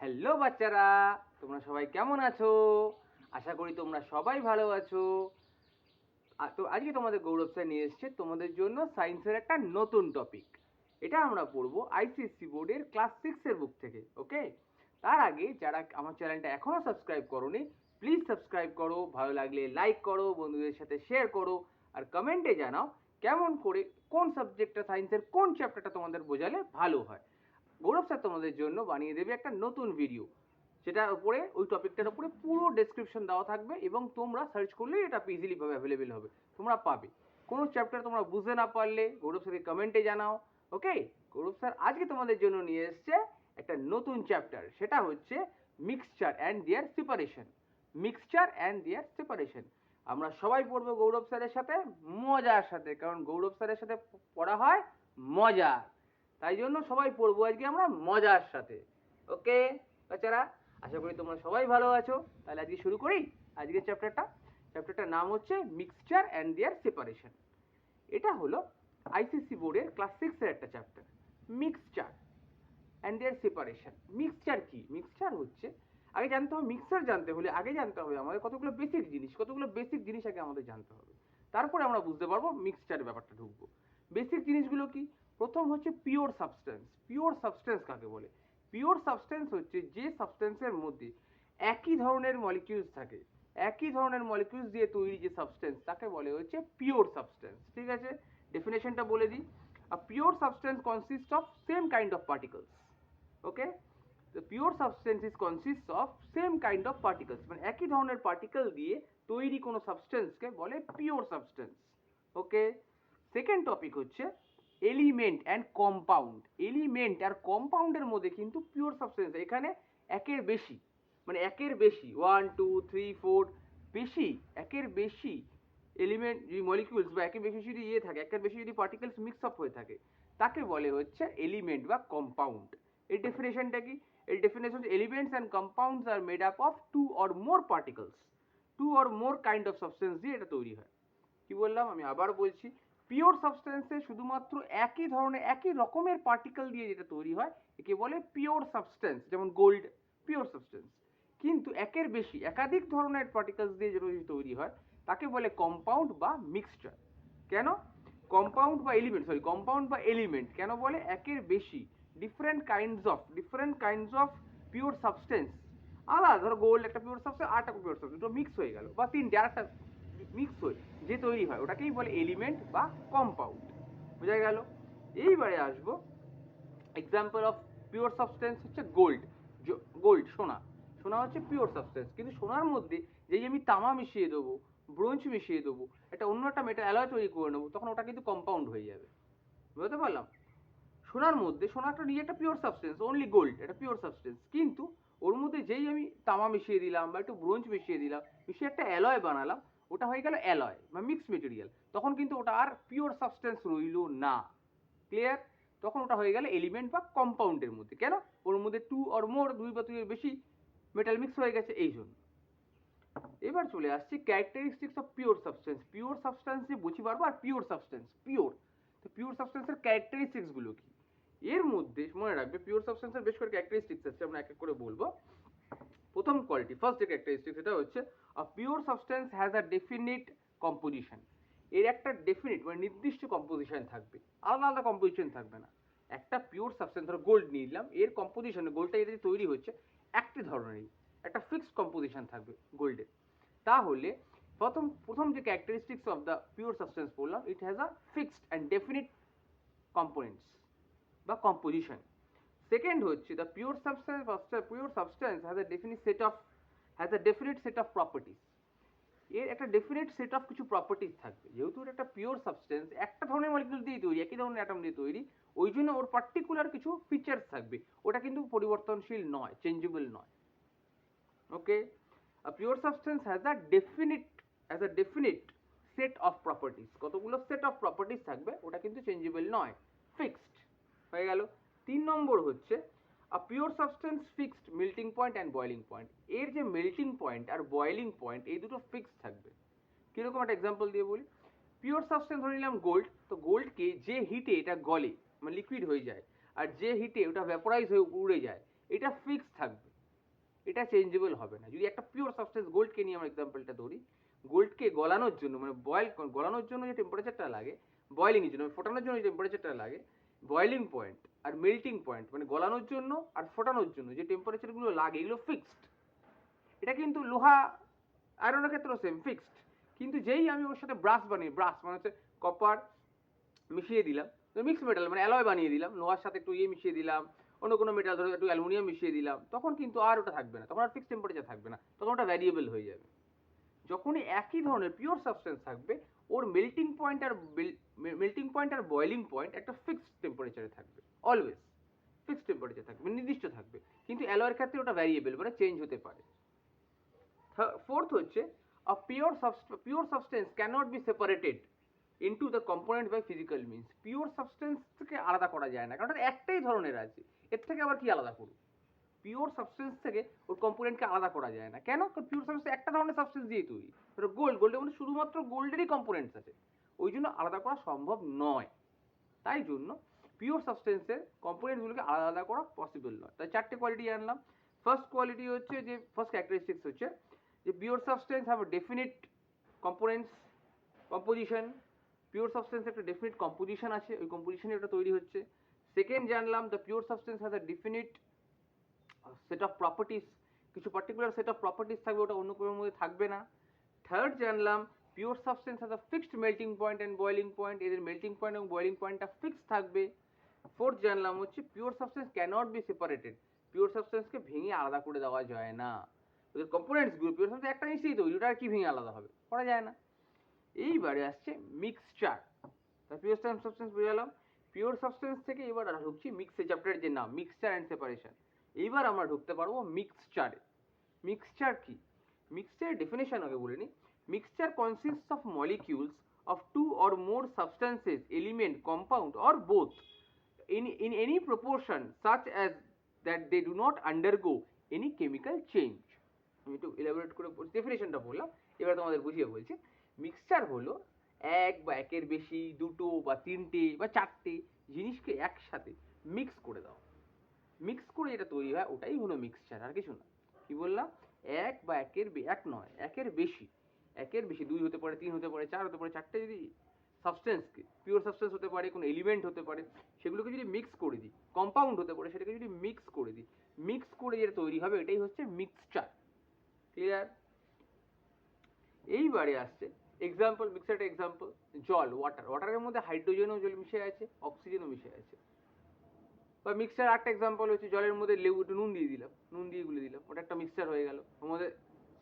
Hello বাচ্চারা, তোমরা সবাই কেমন আছো? আশা করি তোমরা সবাই ভালো আছো। তো আজকে তোমাদের গৌরব স্যার নিয়ে এসেছে তোমাদের জন্য সায়েন্সের একটা নতুন টপিক। এটা আমরা পড়বো আইসিএসসি বোর্ডের ক্লাস 6 এর বুক থেকে, ওকে? তার আগে যারা আমার চ্যানেলটা এখনো সাবস্ক্রাইব করোনি, প্লিজ সাবস্ক্রাইব করো, ভালো লাগলে লাইক করো, বন্ধুদের সাথে শেয়ার করো, আর কমেন্টে জানাও কেমন করে কোন সাবজেক্টটা সায়েন্সের কোন চ্যাপ্টারটা তোমাদের বোঝালে ভালো হয়। গৌরব স্যার তোমাদের জন্য বানিয়ে দেবে একটা নতুন ভিডিও, সেটার উপরে ওই টপিকটার উপরে পুরো ডেসক্রিপশন দেওয়া থাকবে এবং তোমরা সার্চ করলেই এটা ইজিলি ভাবে অ্যাভেলেবেল হবে, তোমরা পাবে। কোনো চ্যাপ্টার তোমরা বুঝতে না পারলে গৌরব স্যারকে কমেন্টে জানাও, ওকে? গৌরব স্যার আজকে তোমাদের জন্য নিয়ে এসছে একটা নতুন চ্যাপ্টার, সেটা হচ্ছে mixture and their separation. Mixture and their separation আমরা সবাই পড়বো গৌরব স্যারের সাথে, মজার সাথে, কারণ গৌরব স্যারের সাথে পড়া হয় মজা। তাই জন্য সবাই পড়বো আজকে আমরা মজার সাথে, ওকে বাচ্চারা? আশা করি তোমরা সবাই ভালো আছো। তাহলে আজকে শুরু করি আজকের চ্যাপ্টারটার নাম হচ্ছে মিক্সচার অ্যান্ড দেয়ার সেপারেশন। এটা হলো আইসিএসসি বোর্ডের ক্লাস 6 এর একটা chapter, mixture and their separation. Mixture কি? মিক্সচার হচ্ছে, আগে জানতে হবে, মিক্সচার জানতে হলে আগে জানতে হবে আমাদের কতগুলো বেসিক জিনিস আগে আমাদের জানতে হবে, তারপরে আমরা বুঝতে পারবো মিক্সচারের ব্যাপারটা ঢুকবো। বেসিক জিনিসগুলো কি? প্রথম হচ্ছে পিওর সাবস্টেন্স। পিওর সাবস্টেন্স কাকে বলে? পিওর সাবস্টেন্স হচ্ছে যে সাবস্টেন্সের মধ্যে একই ধরনের মলিকিউলস থাকে, একই ধরনের মলিকিউলস দিয়ে তৈরি যে সাবস্টেন্স, তাকে বলে হচ্ছে পিওর সাবস্টেন্স। ঠিক আছে, ডেফিনেশনটা বলে দিই। A pure substance consists of same kind of particles. Okay, the pure substance is consists of same kind of particles, মানে একই ধরনের পার্টিকেল দিয়ে তৈরি কোনো সাবস্টেন্সকে বলে পিওর সাবস্টেন্স। ওকে, সেকেন্ড টপিক হচ্ছে এলিমেন্ট অ্যান্ড কম্পাউন্ড। এলিমেন্ট আর কম্পাউন্ডের মধ্যে কিন্তু পিওর সাবস্টেন্স এখানে একের বেশি, মানে একের বেশি 1 2 3 4 বেশি, একের বেশি এলিমেন্ট মলিকিউলস বা একের বেশি যদি থাকে, একের বেশি যদি পার্টিকেলস মিক্স আপ হয়ে থাকে, তাকে বলে হচ্ছে এলিমেন্ট বা কম্পাউন্ড। এর ডেফিনেশনটা কি? এর ডেফিনেশন হচ্ছে elements and compounds are made up of two or more particles, two or more kind of substance দিয়ে এটা তৈরি হয়। কি বললাম? আমি আবার বলছি, পিওর সাবস্টেন্সে শুধুমাত্র একই ধরনের একই রকমের পার্টিকেল দিয়ে যেটা তৈরি হয় একে বলে পিওর সাবস্টেন্স। যেমন গোল্ড পিওর সাবস্টেন্স। কিন্তু একের বেশি একাধিক ধরনের পার্টিকেলস দিয়ে যেটা তৈরি হয় তাকে বলে কম্পাউন্ড বা মিক্সচার। কেন কম্পাউন্ড বা এলিমেন্ট, কম্পাউন্ড বা এলিমেন্ট কেন বলে? একের বেশি different kinds of pure substance, আলাদা, ধরো গোল্ড একটা পিওর সাবস্টেন্স, আরেকটা পিওর সাবস্টেন্স, দুটো মিক্স হয়ে গেল, বা তিনটে আরেকটা মিক্স হয়ে যে তৈরি হয় ওটাকেই বলে এলিমেন্ট বা কম্পাউন্ড। বোঝা গেল? এইবারে আসবো এক্সাম্পল অফ পিওর সাবস্টেন্স হচ্ছে গোল্ড। গোল্ড সোনা, সোনা হচ্ছে পিওর সাবস্টেন্স, কিন্তু সোনার মধ্যে যেই আমি তামা মিশিয়ে দেবো, ব্রোঞ্জ মিশিয়ে দেবো, একটা অন্য একটা মেটাল অ্যালয় তৈরি করে নেবো, তখন ওটা কিন্তু কম্পাউন্ড হয়ে যাবে। বুঝতে পারলাম? সোনার মধ্যে, সোনাটা নিয়ে একটা পিওর সাবস্টেন্স, অনলি গোল্ড একটা পিওর সাবস্টেন্স, কিন্তু ওর মধ্যে যেই আমি তামা মিশিয়ে দিলাম বা একটু ব্রোঞ্জ মিশিয়ে দিলাম, মিশিয়ে একটা অ্যালয় বানালাম, ওটা হয়ে গেল অ্যালয় বা মিক্স মেটেরিয়াল, তখন কিন্তু ওটা আর পিওর সাবস্টেন্স রইল না। ক্লিয়ার? তখন ওটা হয়ে গেল এলিমেন্ট বা কম্পাউন্ডের মধ্যে। কেন? ওর মধ্যে টু অর মোর, দুই বা দুইয়ের বেশি মেটাল মিক্স হয়ে গেছে, এই জন্য। এবার চলে আসছি characteristics of pure substance. Pure substance যে বুঝি পারবো, আর পিওর সাবস্টেন্স পিওর, তো পিওর সাবস্টেন্সের ক্যারেক্টারিস্টিক্স গুলো কি? এর মধ্যে মনে রাখবে পিওর সাবস্টেন্সের বেশ করে ক্যারেক্টারিস্টিক্স আছে, আমরা এক এক করে বলবো। প্রথম কোয়ালিটি, ফার্স্ট যে ক্যারেক্টারিস্টিক্স, এটা হচ্ছে a pure substance has a definite composition. এর একটা ডেফিনিট মানে নির্দিষ্ট কম্পোজিশন থাকবে, আলাদা আলাদা কম্পোজিশন থাকবে না। একটা পিওর সাবস্টেন্স, ধরো গোল্ড নিয়ে নিলাম, এর কম্পোজিশন, গোল্ডটা যেটা তৈরি হচ্ছে একটি ধরনেরই, একটা ফিক্সড কম্পোজিশন থাকবে গোল্ডের। তাহলে প্রথম প্রথম যে characteristics of the pure substance বললাম, it has a fixed and definite components বা কম্পোজিশন। সেকেন্ড হচ্ছে the pure substance has a definite set of properties. এর একটা ডেফিনিট সেট অফ কিছু প্রপার্টিস থাকবে, যেহেতু এটা একটা পিওর সাবস্টেন্স, একটা ধরনের মলিকিউল দিয়ে তৈরি, একই ধরনের অ্যাটম দিয়ে তৈরি, ওই জন্য ওর পার্টিকুলার কিছু ফিচার্স থাকবে, ওটা কিন্তু পরিবর্তনশীল নয়, চেঞ্জেবল নয়। ওকে, a pure substance has a definite set of properties, কতগুলো সেট অফ প্রপার্টিস থাকবে, ওটা কিন্তু চেঞ্জেবল নয়, ফিক্সড। হয়ে গেল। 3 নম্বর হচ্ছে a pure substance fixed melting point and boiling point। এর যে মেল্টিং পয়েন্ট আর বয়েলিং পয়েন্ট, এই দুটো ফিক্সড থাকবে। কিরকম একটা এক্সাম্পল দিয়ে বলি, পিওর সাবস্টেন্স ধরে নিলাম গোল্ড, তো গোল্ডকে যে হিটে এটা গলে মানে লিকুইড হয়ে যায়, আর যে হিটে ওটা ভ্যাপোরাইজ হয়ে উড়ে যায়, এটা ফিক্সড থাকবে। এটা চেঞ্জেবল হবে না। যদি একটা পিওর সাবস্টেন্স গোল্ডকে নিয়ে আমরা এক্সাম্পলটা ধরি, গোল্ডকে গলানোর জন্য মানে গলানোর জন্য যে টেম্পারেচারটা লাগে, বয়েলিং এর জন্য ফোটানোর জন্য যে টেম্পারেচারটা লাগে, boiling point are melting point মানে গলানোর জন্য আর ফোটানোর জন্য যে টেম্পারেচারগুলো লাগে এগুলো ফিক্সড। এটা কিন্তু লোহা আয়রনের ক্ষেত্রেও সেম ফিক্সড। কিন্তু যেই আমি ওর সাথে ব্রাশ বানিয়ে, ব্রাশ মানে হচ্ছে কপার মিশিয়ে দিলাম, মিক্স মেটাল মানে অ্যালয় বানিয়ে দিলাম, লোহার সাথে একটু ইয়ে মিশিয়ে দিলাম, অন্য কোনো মেটাল ধরো একটু অ্যালুমিনিয়াম মিশিয়ে দিলাম, তখন কিন্তু আর ওটা থাকবে না, তখন আর ফিক্সড টেম্পারেচার থাকবে না, তখন ওটা ভ্যারিয়েবল হয়ে যাবে। যখনই একই ধরনের পিওর সাবস্টেন্স থাকবে, ওর মেল্টিং পয়েন্ট আর বয়েলিং পয়েন্ট একটা ফিক্সড টেম্পারেচারে থাকবে, অলওয়েজ ফিক্সড টেম্পারেচার থাকবে, নির্দিষ্ট থাকবে। কিন্তু অ্যালয়ের ক্ষেত্রে ওটা ভ্যারিয়েবল মানে চেঞ্জ হতে পারে। ফোর্থ হচ্ছে a pure substance cannot be separated into the component by physical means. Pure substance থেকে আলাদা করা যায় না, কারণ এটা একটাই ধরনের আছে, এর থেকে আবার কি আলাদা করব? পিওর সাবস্টেন্স থেকে ওর কম্পোনেন্টকে আলাদা করা যায় না। কেন? কারণ পিওর সাবস্টেন্স একটা ধরনের সাবস্টেন্স দিয়ে তৈরি, ধরো গোল্ডের মধ্যে শুধুমাত্র গোল্ডেরই কম্পোনেন্টস আছে, ওই জন্য আলাদা করা সম্ভব নয়। তাই জন্য পিওর সাবস্টেন্সের কম্পোনেন্টগুলোকে আলাদা আলাদা করা পসিবল নয়। তাই চারটে কোয়ালিটি আনলাম। ফার্স্ট কোয়ালিটি হচ্ছে যে, ফার্স্ট ক্যারেক্টারিস্টিক্স হচ্ছে যে pure substance have definite components composition. Pure substance একটা ডেফিনিট কম্পোজিশন আছে, ওই কম্পোজিশনে ওটা তৈরি হচ্ছে। সেকেন্ড জানলাম the pure substance has a definite set of properties, কিছু পার্টিকুলার সেট অফ প্রপার্টিস থাকবে, ওটা অন্য কোনো মধ্যে থাকবে না। থার্ড জানলাম pure substance has a fixed melting point and boiling point, এদের মেল্টিং পয়েন্ট এবং বয়েলিং পয়েন্টটা ফিক্সড থাকবে। ফোর্থ জানলাম হচ্ছে pure substance cannot B separated, pure সাবস্টেন্সকে ভেঙে আলাদা করে দেওয়া যায় না। ওদের কম্পোনেন্টসগুলো পিওর সাবস্টেন্স একটা জিনিসই তৈরি, ওটা আর কি ভেঙে আলাদা হবে, করা যায় না। এইবারে আসছে মিক্সচার। তা পিওর সাবস্টেন্স বুঝালাম। পিওর সাবস্টেন্স থেকে এবার ঢুকছি মিক্সচার, চ্যাপ্টারের যে নাম মিক্সচার অ্যান্ড সেপারেশন। এইবার আমরা ঢুকতে পারবো মিক্সচারে। মিক্সচার কি? মিক্সচারের ডেফিনেশন আগে বলে নিই। Mixture consists of molecules of two or more substances, element, compound or both in any proportion such as that they do not undergo any chemical change. আমি একটু এলাবোরেট করে ডেফিনেশনটা বললাম, এবার তোমাদের বুঝিয়ে বলছি। মিক্সচার হলো এক বা একের বেশি, দুটো বা তিনটে বা চারটে জিনিসকে একসাথে মিক্স করে দাও, মিক্স করে যেটা তৈরি হয় ওটাই হলো মিক্সচার, আর কিছু না। কি বললাম? এক বা এক নয়, একের বেশি, দুই হতে পারে, তিন হতে পারে, চার হতে পারে, চারটে যদি সাবস্টেন্সকে, পিওর সাবস্টেন্স হতে পারে, কোনো এলিমেন্ট হতে পারে, সেগুলোকে যদি মিক্স করে দিই, কম্পাউন্ড হতে পারে, সেটাকে যদি মিক্স করে দিই, মিক্স করে যেটা তৈরি হবে এটাই হচ্ছে মিক্সচার। ক্লিয়ার? এইবারে আসছে এক্সাম্পল, মিক্সচারটা এক্সাম্পল জল, ওয়াটারের মধ্যে হাইড্রোজেনও জল মিশে আছে, অক্সিজেনও মিশে আছে। বা মিক্সচার একটা এক্সাম্পল হচ্ছে জলের মধ্যে লেবু একটু নুন দিয়ে দিলাম, নুন দিয়ে গুলে দিলাম, ওটা একটা মিক্সচার হয়ে গেল। ওর মধ্যে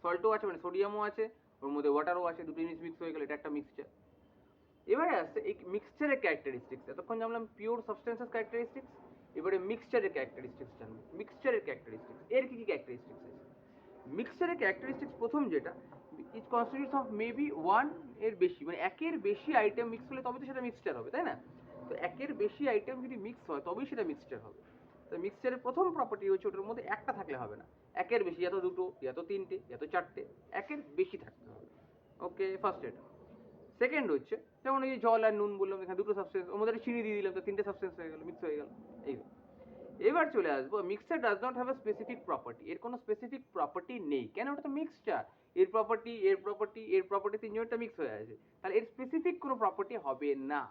সল্টও আছে মানে সোডিয়ামও আছে, ওর মধ্যে ওয়াটারও আছে, দুটো জিনিস মিক্স হয়ে গেল, এটা একটা মিক্সচার। এবারে আসছে এই মিক্সচারের ক্যারেক্টারিস্টিক্স। এতক্ষণ জানলাম পিওর সাবস্টেন্সেস ক্যারেক্টারিস্টিক্স, এবারে মিক্সচারের ক্যারেক্টারিস্টিক্স জানবো। মিক্সচারের ক্যারেক্টারিস্টিক্স, এর কি কি ক্যারেক্টারিস্টিক্স আছে? মিক্সচারের ক্যারেক্টারিস্টিক্স প্রথম যেটা, ইট কনস্টিটিউটস অফ মেবি ওয়ান এর বেশি, মানে একের বেশি আইটেম মিক্স হলে তবে তো সেটা মিক্সচার হবে, তাই না? তো একের বেশি আইটেম যদি মিক্স হয় তবেই সেটা মিক্সচার হবে। তো মিক্সচারের প্রথম প্রপার্টি হচ্ছে ওটার মধ্যে একটা থাকলে হবে না, একের বেশি, এত দুটো, এত তিনটে, এত চারটে, একের বেশি থাকতে হবে। ওকে, ফার্স্ট এটা। সেকেন্ড হচ্ছে যেমন এই জল আর নুন বললাম, এখানে দুটো সাবস্টেন্স, ওর মধ্যে চিনি দিয়ে দিলাম, তো তিনটে সাবস্টেন্স হয়ে গেল, মিক্স হয়ে গেল। এই এবার চলে আসবো mixture does not have a specific property, এর কোনো স্পেসিফিক প্রপার্টি নেই। কেন? ওটা তো মিক্সচার, এর প্রপার্টি এর প্রপার্টি এর প্রপার্টি তিনজনটা মিক্স হয়ে আছে, তাহলে এর স্পেসিফিক কোনো প্রপার্টি হবে না।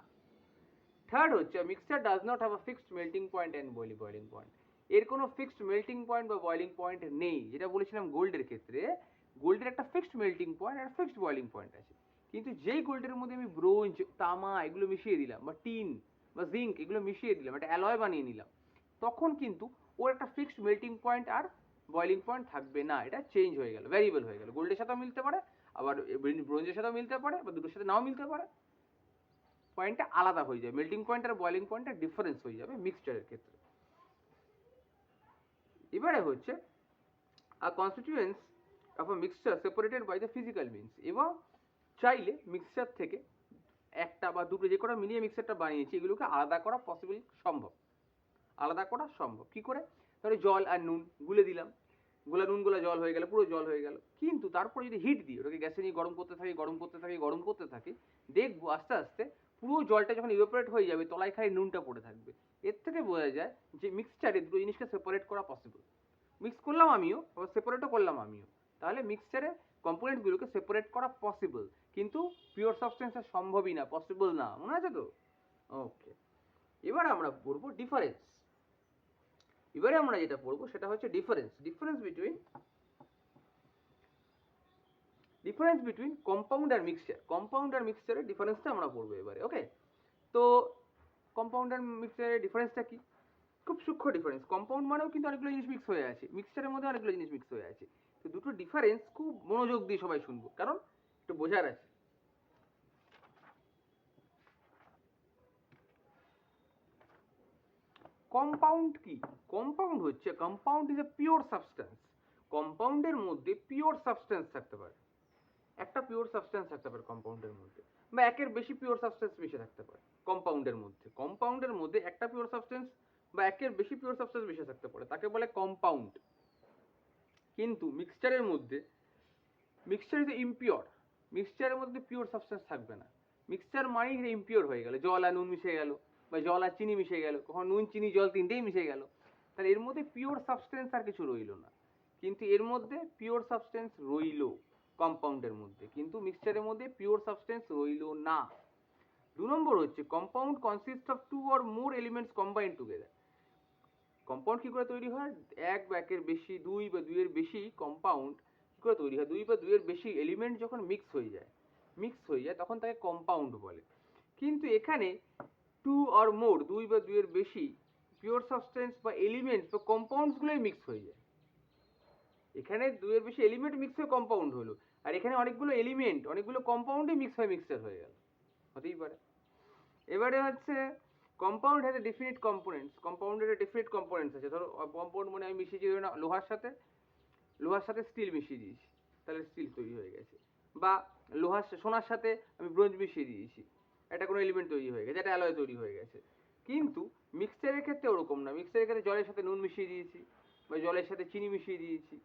থার্ড হচ্ছে mixture does not have a fixed melting point and boiling point, এর কোনো ফিক্সড মেল্টিং পয়েন্ট বা বয়েলিং পয়েন্ট নেই। যেটা বলেছিলাম গোল্ডের ক্ষেত্রে, গোল্ডের একটা ফিক্সড মেল্টিং পয়েন্ট আর ফিক্সড বয়েলিং পয়েন্ট আছে, কিন্তু যেই গোল্ডের মধ্যে আমি ব্রোঞ্জ, তামা এগুলো মিশিয়ে দিলাম, বা টিন বা জিঙ্ক এগুলো মিশিয়ে দিলাম, একটা অ্যালয় বানিয়ে নিলাম, তখন কিন্তু ওর একটা ফিক্সড মেল্টিং পয়েন্ট আর বয়েলিং পয়েন্ট থাকবে না, এটা চেঞ্জ হয়ে গেল, ভ্যারিয়েবল হয়ে গেল। গোল্ডের সাথেও মিলতে পারে, আবার ব্রোঞ্জের সাথেও মিলতে পারে, বা দুটোর সাথে নাও মিলতে পারে, পয়েন্টটা আলাদা হয়ে যাবে, মেল্টিং পয়েন্ট আর বয়েলিং পয়েন্টটা ডিফারেন্স হয়ে যাবে মিক্সচারের ক্ষেত্রে। এবারে হচ্ছে a constituents of a mixture separated by the physical means, এবং চাইলে মিক্সচার থেকে একটা বা দুটো যে কটা মিলিয়ে মিক্সচারটা বানিয়েছি এগুলোকে আলাদা করা পসিবল, সম্ভব, আলাদা করা সম্ভব। কি করে? ধরো জল আর নুন গুলে দিলাম, গোলা নুন গোলা জল হয়ে গেল, পুরো জল হয়ে গেল, কিন্তু তারপরে যদি হিট দিই, ওটাকে গ্যাসে নিয়ে গরম করতে থাকি, গরম করতে থাকি, গরম করতে থাকি, দেখবো আস্তে আস্তে পুরো জলটা যখন ইভাপোরেট হয়ে যাবে তলায় খালি নুনটা পড়ে থাকবে। এর থেকে বোঝা যায় যে মিক্সচারে দুটো জিনিসকে সেপারেট করা পসিবল। মিক্স করলাম আমিও, আবার সেপারেটও করলাম আমিও, তাহলে মিক্সচারে কম্পোনেন্টগুলোকে সেপারেট করা পসিবল, কিন্তু পিওর সাবস্টেন্সে সম্ভবই না, পসিবল না, মনে আছে তো? ওকে, এবার আমরা পড়বো ডিফারেন্স। এবারে আমরা যেটা পড়বো সেটা হচ্ছে ডিফারেন্স বিটুইন কম্পাউন্ড আর মিক্সচার। কম্পাউন্ড আর মিক্সচারের ডিফারেন্সটা আমরা পড়বো এবারে। ওকে, তো কম্পাউন্ড আর মিক্সচারের ডিফারেন্সটা কি? খুব সূক্ষ্ম ডিফারেন্স। কম্পাউন্ড মানেও কিন্তু অনেকগুলো জিনিস মিক্স হয়ে আছে, মিক্সচারের মধ্যে অনেকগুলো জিনিস মিক্স হয়ে আছে। তো দুটো ডিফারেন্স খুব মনোযোগ দিয়ে সবাই শুনবো, কারণ একটু বোঝার আছে। কম্পাউন্ড কি? কম্পাউন্ড হচ্ছে, compound is a pure substance. কম্পাউন্ডের মধ্যে পিওর সাবস্টেন্স থাকতে পারে, একটা পিওর সাবস্টেন্স থাকতে পারে কম্পাউন্ডের মধ্যে, বা একের বেশি পিওর সাবস্টেন্স মিশে থাকতে পারে কম্পাউন্ডের মধ্যে। কম্পাউন্ডের মধ্যে একটা পিওর সাবস্টেন্স বা একের বেশি পিওর সাবস্টেন্স মিশে থাকতে পারে, তাকে বলে কম্পাউন্ড। কিন্তু মিক্সচারের মধ্যে, মিক্সচার ইজ ইমপিওর, মিক্সচারের মধ্যে পিওর সাবস্টেন্স থাকবে না। মিক্সচার মানেই ইমপিওর হয়ে গেল, জল আর নুন মিশে গেল, বা জল আর চিনি মিশে গেল, কখন নুন চিনি জল তিনটেই মিশে গেল, তাহলে এর মধ্যে পিওর সাবস্টেন্স আর কিছু রইল না। কিন্তু এর মধ্যে পিওর সাবস্টেন্স রইল কম্পাউন্ডের মধ্যে, কিন্তু মিক্সচারের মধ্যে পিওর সাবস্টেন্স রইল না। 2 নম্বর হচ্ছে compound consist of 2 or more elements combined together. Compound কি করে তৈরি হয়? এক বা একের বেশি, দুই বা দুইয়ের বেশি কম্পাউন্ড কি করে তৈরি হয়? দুই বা দুইয়ের বেশি এলিমেন্ট যখন মিক্স হয়ে যায় তখন তাকে কম্পাউন্ড বলে। কিন্তু এখানে 2 or more, দুই বা দুইয়ের বেশি পিওর সাবস্টেন্স বা এলিমেন্টস বা কম্পাউন্ডস গুলোই মিক্স হয়ে যায়। এখানে দুইয়ের বেশি এলিমেন্ট মিক্স হয়ে কম্পাউন্ড হলো, আর এখানে অনেকগুলো এলিমেন্ট, অনেকগুলো কম্পাউন্ডই মিক্স হয়ে মিক্সচার হয়ে গেল, হতেই পারে। এবারে হচ্ছে compound has a definite components. কম্পাউন্ডের ডেফিনিট কম্পোনেন্টস আছে। ধরো কম্পাউন্ড মানে আমি মিশিয়ে দিই না লোহার সাথে স্টিল মিশিয়ে দিয়েছি, তাহলে স্টিল তৈরি হয়ে গেছে। বা সোনার সাথে আমি ব্রোঞ্জ মিশিয়ে দিয়েছি, একটা কোনো এলিমেন্ট তৈরি হয়ে গেছে, একটা অ্যালয় তৈরি হয়ে গেছে। কিন্তু মিক্সচারের ক্ষেত্রে ওরকম না। মিক্সচারের ক্ষেত্রে জলের সাথে নুন মিশিয়ে দিয়েছি বা জলের সাথে চিনি মিশিয়ে দিয়েছি,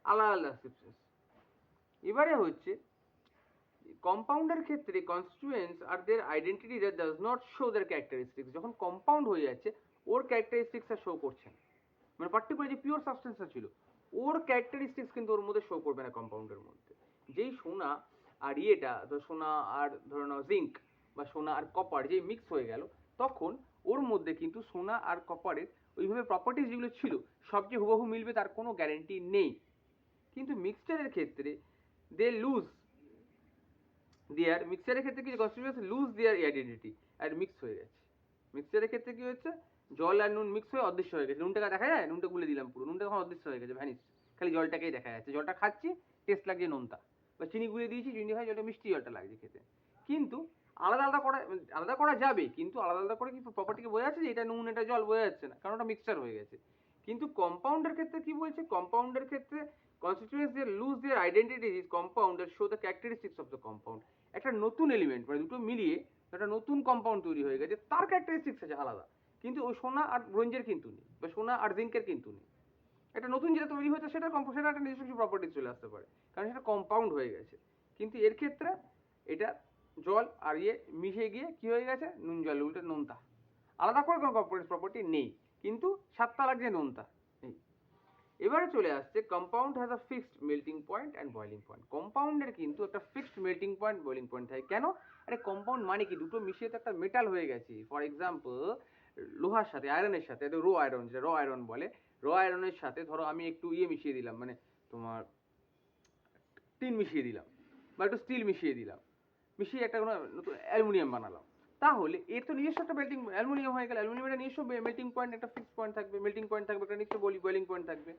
আলাদা আলাদা সাবস্টেন্স। এবারে হচ্ছে কম্পাউন্ডের ক্ষেত্রে constituents are their identity that does not show their characteristics. যখন কম্পাউন্ড হয়ে যাচ্ছে ওর ক্যারেক্টারিস্টিক্স আর শো করছে না, মানে পার্টিকুলার যে পিওর সাবস্টেন্সটা ছিল ওর ক্যারেক্টারিস্টিক্স কিন্তু ওর মধ্যে শো করবে না কম্পাউন্ডের মধ্যে। যেই সোনা আর ইয়েটা, সোনা আর ধরে নাও জিঙ্ক বা সোনা আর কপার যেই মিক্স হয়ে গেল, তখন ওর মধ্যে কিন্তু সোনা আর কপারের ওইভাবে প্রপার্টিস যেগুলো ছিল সব যে হুবহু মিলবে তার কোনো গ্যারেন্টি নেই। কিন্তু মিক্সচারের ক্ষেত্রে দে লুজ দেয়ার, মিক্সচারের ক্ষেত্রে কি কনস্টিটিউয়েন্টস লুজ দেয়ার আইডেন্টিটি আর মিক্স হয়ে গেছে। মিক্সচারের ক্ষেত্রে কি হচ্ছে, জল আর নুন মিক্স হয়ে অদৃশ্য হয়ে গেছে। নুনটাকে দেখা যায়, নুনটা গুলে দিলাম পুরো, নুনটা তখন অদৃশ্য হয়ে গেছে, ভ্যানিশ, খালি জলটাকেই দেখা যাচ্ছে। জলটা খাচ্ছি, টেস্ট লাগছে নোনতা, বা চিনি গুলে দিয়েছি, চিনি হয় জলটা মিষ্টি জলটা লাগছে খেতে। কিন্তু আলাদা করা যাবে, কিন্তু আলাদা আলাদা করে কি প্রপার্টিকে বোঝা যাচ্ছে যে এটা নুন এটা জল? বোঝা যাচ্ছে না, কারণ ওটা মিক্সচার হয়ে গেছে। কিন্তু কম্পাউন্ডের ক্ষেত্রে কি বলছে? কম্পাউন্ডের ক্ষেত্রে constituents they lose their identity is compound that show the characteristics of the compound. একটা নতুন এলিমেন্ট মানে দুটো মিলিয়ে একটা নতুন কম্পাউন্ড তৈরি হয়ে গেছে, তার ক্যারেক্টারিস্টিক্স আছে আলাদা, কিন্তু ওই সোনা আর ব্রোঞ্জের কিন্তু নেই, বা সোনা আর জিঙ্কের কিন্তু নেই। একটা নতুন যেটা তৈরি হয়েছে সেটা একটা নিজস্ব কিছু প্রপার্টিজ চলে আসতে পারে, কারণ সেটা কম্পাউন্ড হয়ে গেছে। কিন্তু এর ক্ষেত্রে এটা জল আর ইয়ে মিশে গিয়ে কি হয়ে গেছে, নুন জল, উল্টে নোনতা, আলাদা করে কোনো প্রপার্টি নেই, কিন্তু সাতটা লাগছে নোনতা। এবারে চলে আসছে compound has a fixed melting point and boiling point. কম্পাউন্ডের কিন্তু একটা fixed melting point boiling point থাকে। কেন? আরে কম্পাউন্ড মানে কি, দুটো মিশিয়ে তো একটা মেটাল হয়ে গেছে। ফর এক্সাম্পল লোহার সাথে আয়রনের সাথে, রো আয়রন, যেটা র আয়রন বলে, র আয়রনের সাথে ধরো আমি একটু ইয়ে মিশিয়ে দিলাম, মানে তোমার টিন মিশিয়ে দিলাম বা একটু স্টিল মিশিয়ে দিলাম, মিশিয়ে একটা কোনো নতুন অ্যালুমিনিয়াম বানালাম, তাহলে এর তো নিজস্ব একটা মেল্টিং, অ্যালুমিনিয়াম হয়ে গেল, অ্যালুমিনিয়ামের নিজস্ব মেল্টিং পয়েন্ট, একটা ফিক্সড পয়েন্ট থাকবে, মেল্টিং পয়েন্ট থাকবে, একটা নিজস্ব বয়লিং পয়েন্ট থাকবে।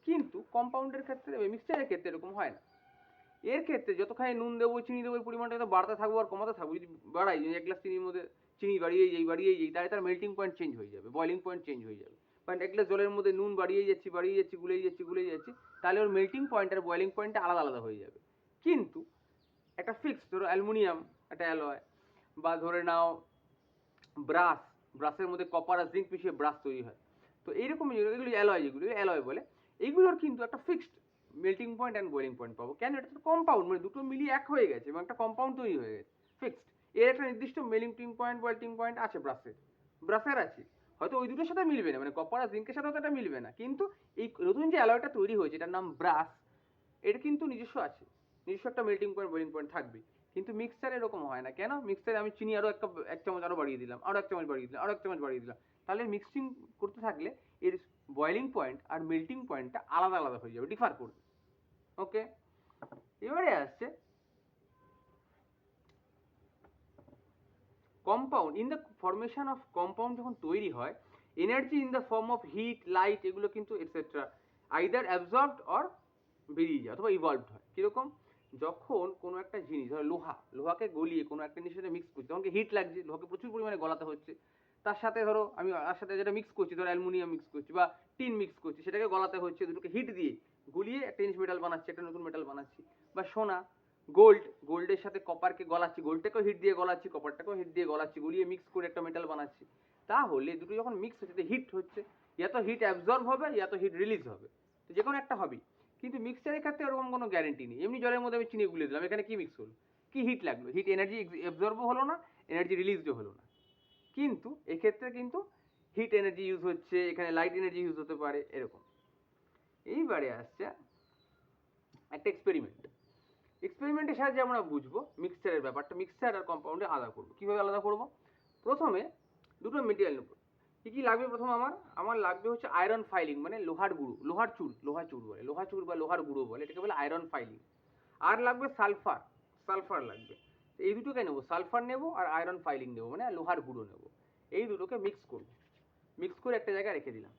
কিন্তু কম্পাউন্ডের ক্ষেত্রে, মিক্সচারের ক্ষেত্রে এরকম হয় না। এর ক্ষেত্রে যতখানি নুন দেবো, চিনি দেবো, পরিমাণটা যত বাড়তে থাকবো আর কমাতে থাকবো, যদি বাড়াই, এক গ্লাস চিনির মধ্যে চিনি বাড়িয়েই যাই, তাহলে তার মেল্টিং পয়েন্ট চেঞ্জ হয়ে যাবে, বয়লিং পয়েন্ট চেঞ্জ হয়ে যাবে। কারণ এক গ্লাস জলের মধ্যে নুন বাড়িয়ে যাচ্ছি, গুলেই যাচ্ছি, তাহলে ওর মেল্টিং পয়েন্ট আর বয়লিং পয়েন্টটা আলাদা আলাদা হয়ে যাবে। কিন্তু একটা ফিক্সড, ধরো অ্যালুমিনিয়াম একটা অ্যালয়, বা ধরে নাও ব্রাশের মধ্যে কপার আর জিঙ্ক মিশিয়ে ব্রাশ তৈরি হয়, তো এইরকম এগুলো অ্যালয়, যেগুলো অ্যালয় বলে, এইগুলোর কিন্তু একটা fixed melting point and boiling point পাবো। কেন? এটা তো কম্পাউন্ড, মানে দুটো মিলিয়ে এক হয়ে গেছে এবং একটা কম্পাউন্ড তৈরি হয়ে গেছে ফিক্সড। এর একটা নির্দিষ্ট মেল্টিং পয়েন্ট বয়লিং পয়েন্ট আছে, ব্রাশের আছে। হয়তো ওই দুটোর সাথে মিলবে না, মানে কপার আর জিঙ্কের সাথে হয়তো এটা মিলবে না, কিন্তু এই নতুন যে অ্যালয়টা তৈরি হয়েছে এটার নাম ব্রাস, এটা কিন্তু নিজস্ব আছে, নিজস্ব একটা মেল্টিং পয়েন্ট বয়েলিং পয়েন্ট থাকবে। কিন্তু মিক্সচার এরকম হয় না কেন? মিক্সচারে আমি চিনি আরো এক চামচ আরো বাড়িয়ে দিলাম, আরো এক চামচ বাড়িয়ে দিলাম, আরো এক চামচ বাড়িয়ে দিলাম, তাহলে মিক্সিং করতে থাকলে এর বয়েলিং পয়েন্ট আর মেল্টিং পয়েন্টটা আলাদা আলাদা হয়ে যাবে, ডিফার করবে। ওকে, এবারে আসছে compound. In the formation of compound যখন তৈরি হয়, energy in the form of heat, light, এগুলো কিন্তু এটসেট্রা আইদার অ্যাবজর্বড অর বেরিয়ে যায় অথবা ইভলভড হয়। কিরকম? যখন কোনো একটা জিনিস, ধরো লোহাকে গলিয়ে কোনো একটা জিনিসের সাথে মিক্স করছি, তখন হিট লাগছে, লোহাকে প্রচুর পরিমাণে গলাতে হচ্ছে। তার সাথে ধরো আমি আর সাথে যেটা মিক্স করছি, ধরো অ্যালুমিনিয়াম মিক্স করছি বা টিন মিক্স করছি, সেটাকে গলাতে হচ্ছে, দুটোকে হিট দিয়ে গুলিয়ে একটা জিনিস মেটাল বানাচ্ছি, একটা নতুন মেটাল বানাচ্ছি। বা সোনা, গোল্ডের সাথে কপারকে গলাচ্ছি, গোল্ডটাকেও হিট দিয়ে গলাচ্ছি, কপারটাকেও হিট দিয়ে গলাচ্ছি, গলিয়ে মিক্স করে একটা মেটাল বানাচ্ছি। তাহলে দুটো যখন মিক্স হচ্ছে, হিট হচ্ছে, ইয়া তো হিট অ্যাবজর্ব হবে, ইয়া তো হিট রিলিজ হবে, তো যে কোনো একটা হবেই। কিন্তু মিক্সচারের ক্ষেত্রে ওরকম কোনো গ্যারেন্টি নেই। এমনি জলের মধ্যে আমি চিনি গুলে দিলাম, এখানে কি মিক্স হলো? কি হিট লাগলো? হিট এনার্জি অ্যাবজর্বও হলো না, এনার্জি রিলিজও হলো না। কিন্তু এক্ষেত্রে কিন্তু হিট এনার্জি ইউজ হচ্ছে, এখানে লাইট এনার্জি ইউজ হতে পারে, এরকম। এইবারে আসছে একটা এক্সপেরিমেন্টের সাহায্যে আমরা বুঝবো মিক্সচারের ব্যাপারটা, মিক্সচার আর কম্পাউন্ডে আলাদা করবো। কিভাবে আলাদা করব? প্রথমে দুটো মেটেরিয়াল নেব। কি কি লাগবে? প্রথম আমার লাগবে হচ্ছে আয়রন ফাইলিং, মানে লোহার গুঁড়ো, লোহার চুর বলে, লোহা চুর বা লোহার গুঁড়ো বলে, এটাকে বলে আয়রন ফাইলিং। আর লাগবে সালফার লাগবে। এই দুটোকে নেবো, সালফার নেবো আর আয়রন ফাইলিং নেবো, মানে লোহার গুঁড়ো নেবো। এই দুটোকে মিক্স করবো, মিক্স করে একটা জায়গায় রেখে দিলাম।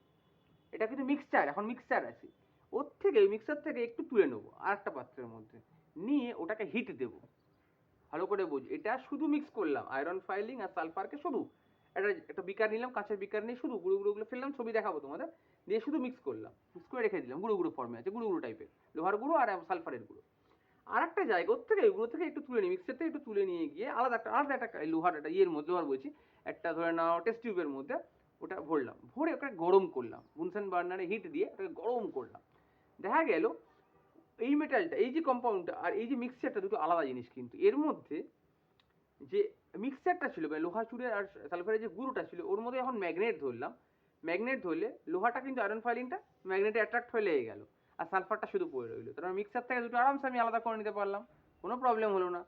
এটা কিন্তু মিক্সচার, এখন মিক্সচার আছে। ওর থেকে মিক্সার থেকে একটু তুলে নেবো আর একটা পাত্রের মধ্যে, নিয়ে ওটাকে হিট দেবো। ভালো করে বুঝ, এটা শুধু মিক্স করলাম আয়রন ফাইলিং আর সালফারকে, শুধু একটা বিকার নিলাম, কাঁচের বিকার নিয়ে শুধু গুঁড়ো ফেললাম, ছবি দেখাবো তোমাদের, দিয়ে শুধু মিক্স করলাম, মিক্স করে রেখে দিলাম, গুঁড়ো ফর্মে আছে, গুঁড়ো টাইপের, লোহার গুঁড়ো আর সালফারের গুঁড়ো। আর একটা জায়গা ওর থেকে এগুলো থেকে একটু তুলে নিই, মিক্সার থেকে একটু তুলে নিয়ে গিয়ে আলাদা একটা লোহার একটা ইয়ের মধ্যে, লোহার বলছি, একটা ধরে নাও টেস্ট টিউবের মধ্যে ওটা ভরলাম, ভরে ওটা গরম করলাম, বুনসেন বার্নারে হিট দিয়ে ওটাকে গরম করলাম। দেখা গেল এই মেটালটা, এই যে কম্পাউন্ডটা আর এই যে মিক্সচারটা, দুটো আলাদা জিনিস। কিন্তু এর মধ্যে যে মিক্সচারটা ছিল, মানে লোহা চুরের আর সালফারের যে গুঁড়োটা ছিল, ওর মধ্যে যখন ম্যাগনেট ধরলাম, ম্যাগনেট ধরলে লোহাটা কিন্তু আয়রন ফাইলিংটা ম্যাগনেটে অ্যাট্রাক্ট হয়ে লেগে গেল, আর সালফারটা শুধু পড়ে রইলো। তার মিক্সার থেকে দুটো আরামসে আমি আলাদা করে নিতে পারলাম, কোনো প্রবলেম হলো না।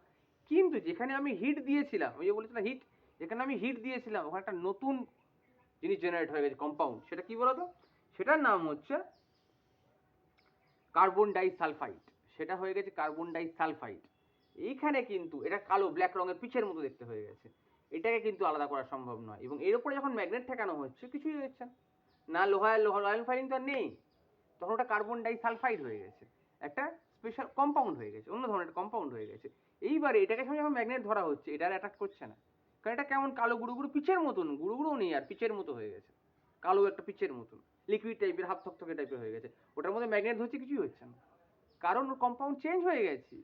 কিন্তু যেখানে আমি হিট দিয়েছিলাম, ওই যে বলেছিলাম হিট, যেখানে আমি হিট দিয়েছিলাম ওখানে একটা নতুন জিনিস জেনারেট হয়ে গেছে, কম্পাউন্ড। সেটা কি বলতো? সেটার নাম হচ্ছে কার্বন ডাই সালফাইড। সেটা হয়ে গেছে কার্বন ডাই সালফাইড। এইখানে কিন্তু এটা কালো ব্ল্যাক রঙের পিচের মতো দেখতে হয়ে গেছে, এটাকে কিন্তু আলাদা করা সম্ভব নয়। এবং এর উপরে যখন ম্যাগনেট ঠেকানো হচ্ছে, কিছুই হচ্ছে না, লোহার আয়রন ফাইলিং তো আর নেই, তখন ওটা কার্বন ডাই সালফাইড হয়ে গেছে, একটা স্পেশাল কম্পাউন্ড হয়ে গেছে, অন্য ধরনের কম্পাউন্ড হয়ে গেছে। এইবারে এটাকে সঙ্গে যখন ম্যাগনেট ধরা হচ্ছে, এটা আর অ্যাটাক করছে না, কারণ এটা কেমন কালো গুঁড়ো পিচের মতন, গুঁড়ো নেই আর, পিচের মতো হয়ে গেছে, কালো একটা পিচের মতন, লিকুইড টাইপের, হাফ থকথকে টাইপের হয়ে গেছে। ওটার মধ্যে ম্যাগনেট ধরছে, কিছুই হচ্ছে না, কারণ ওর কম্পাউন্ড চেঞ্জ হয়ে গেছে,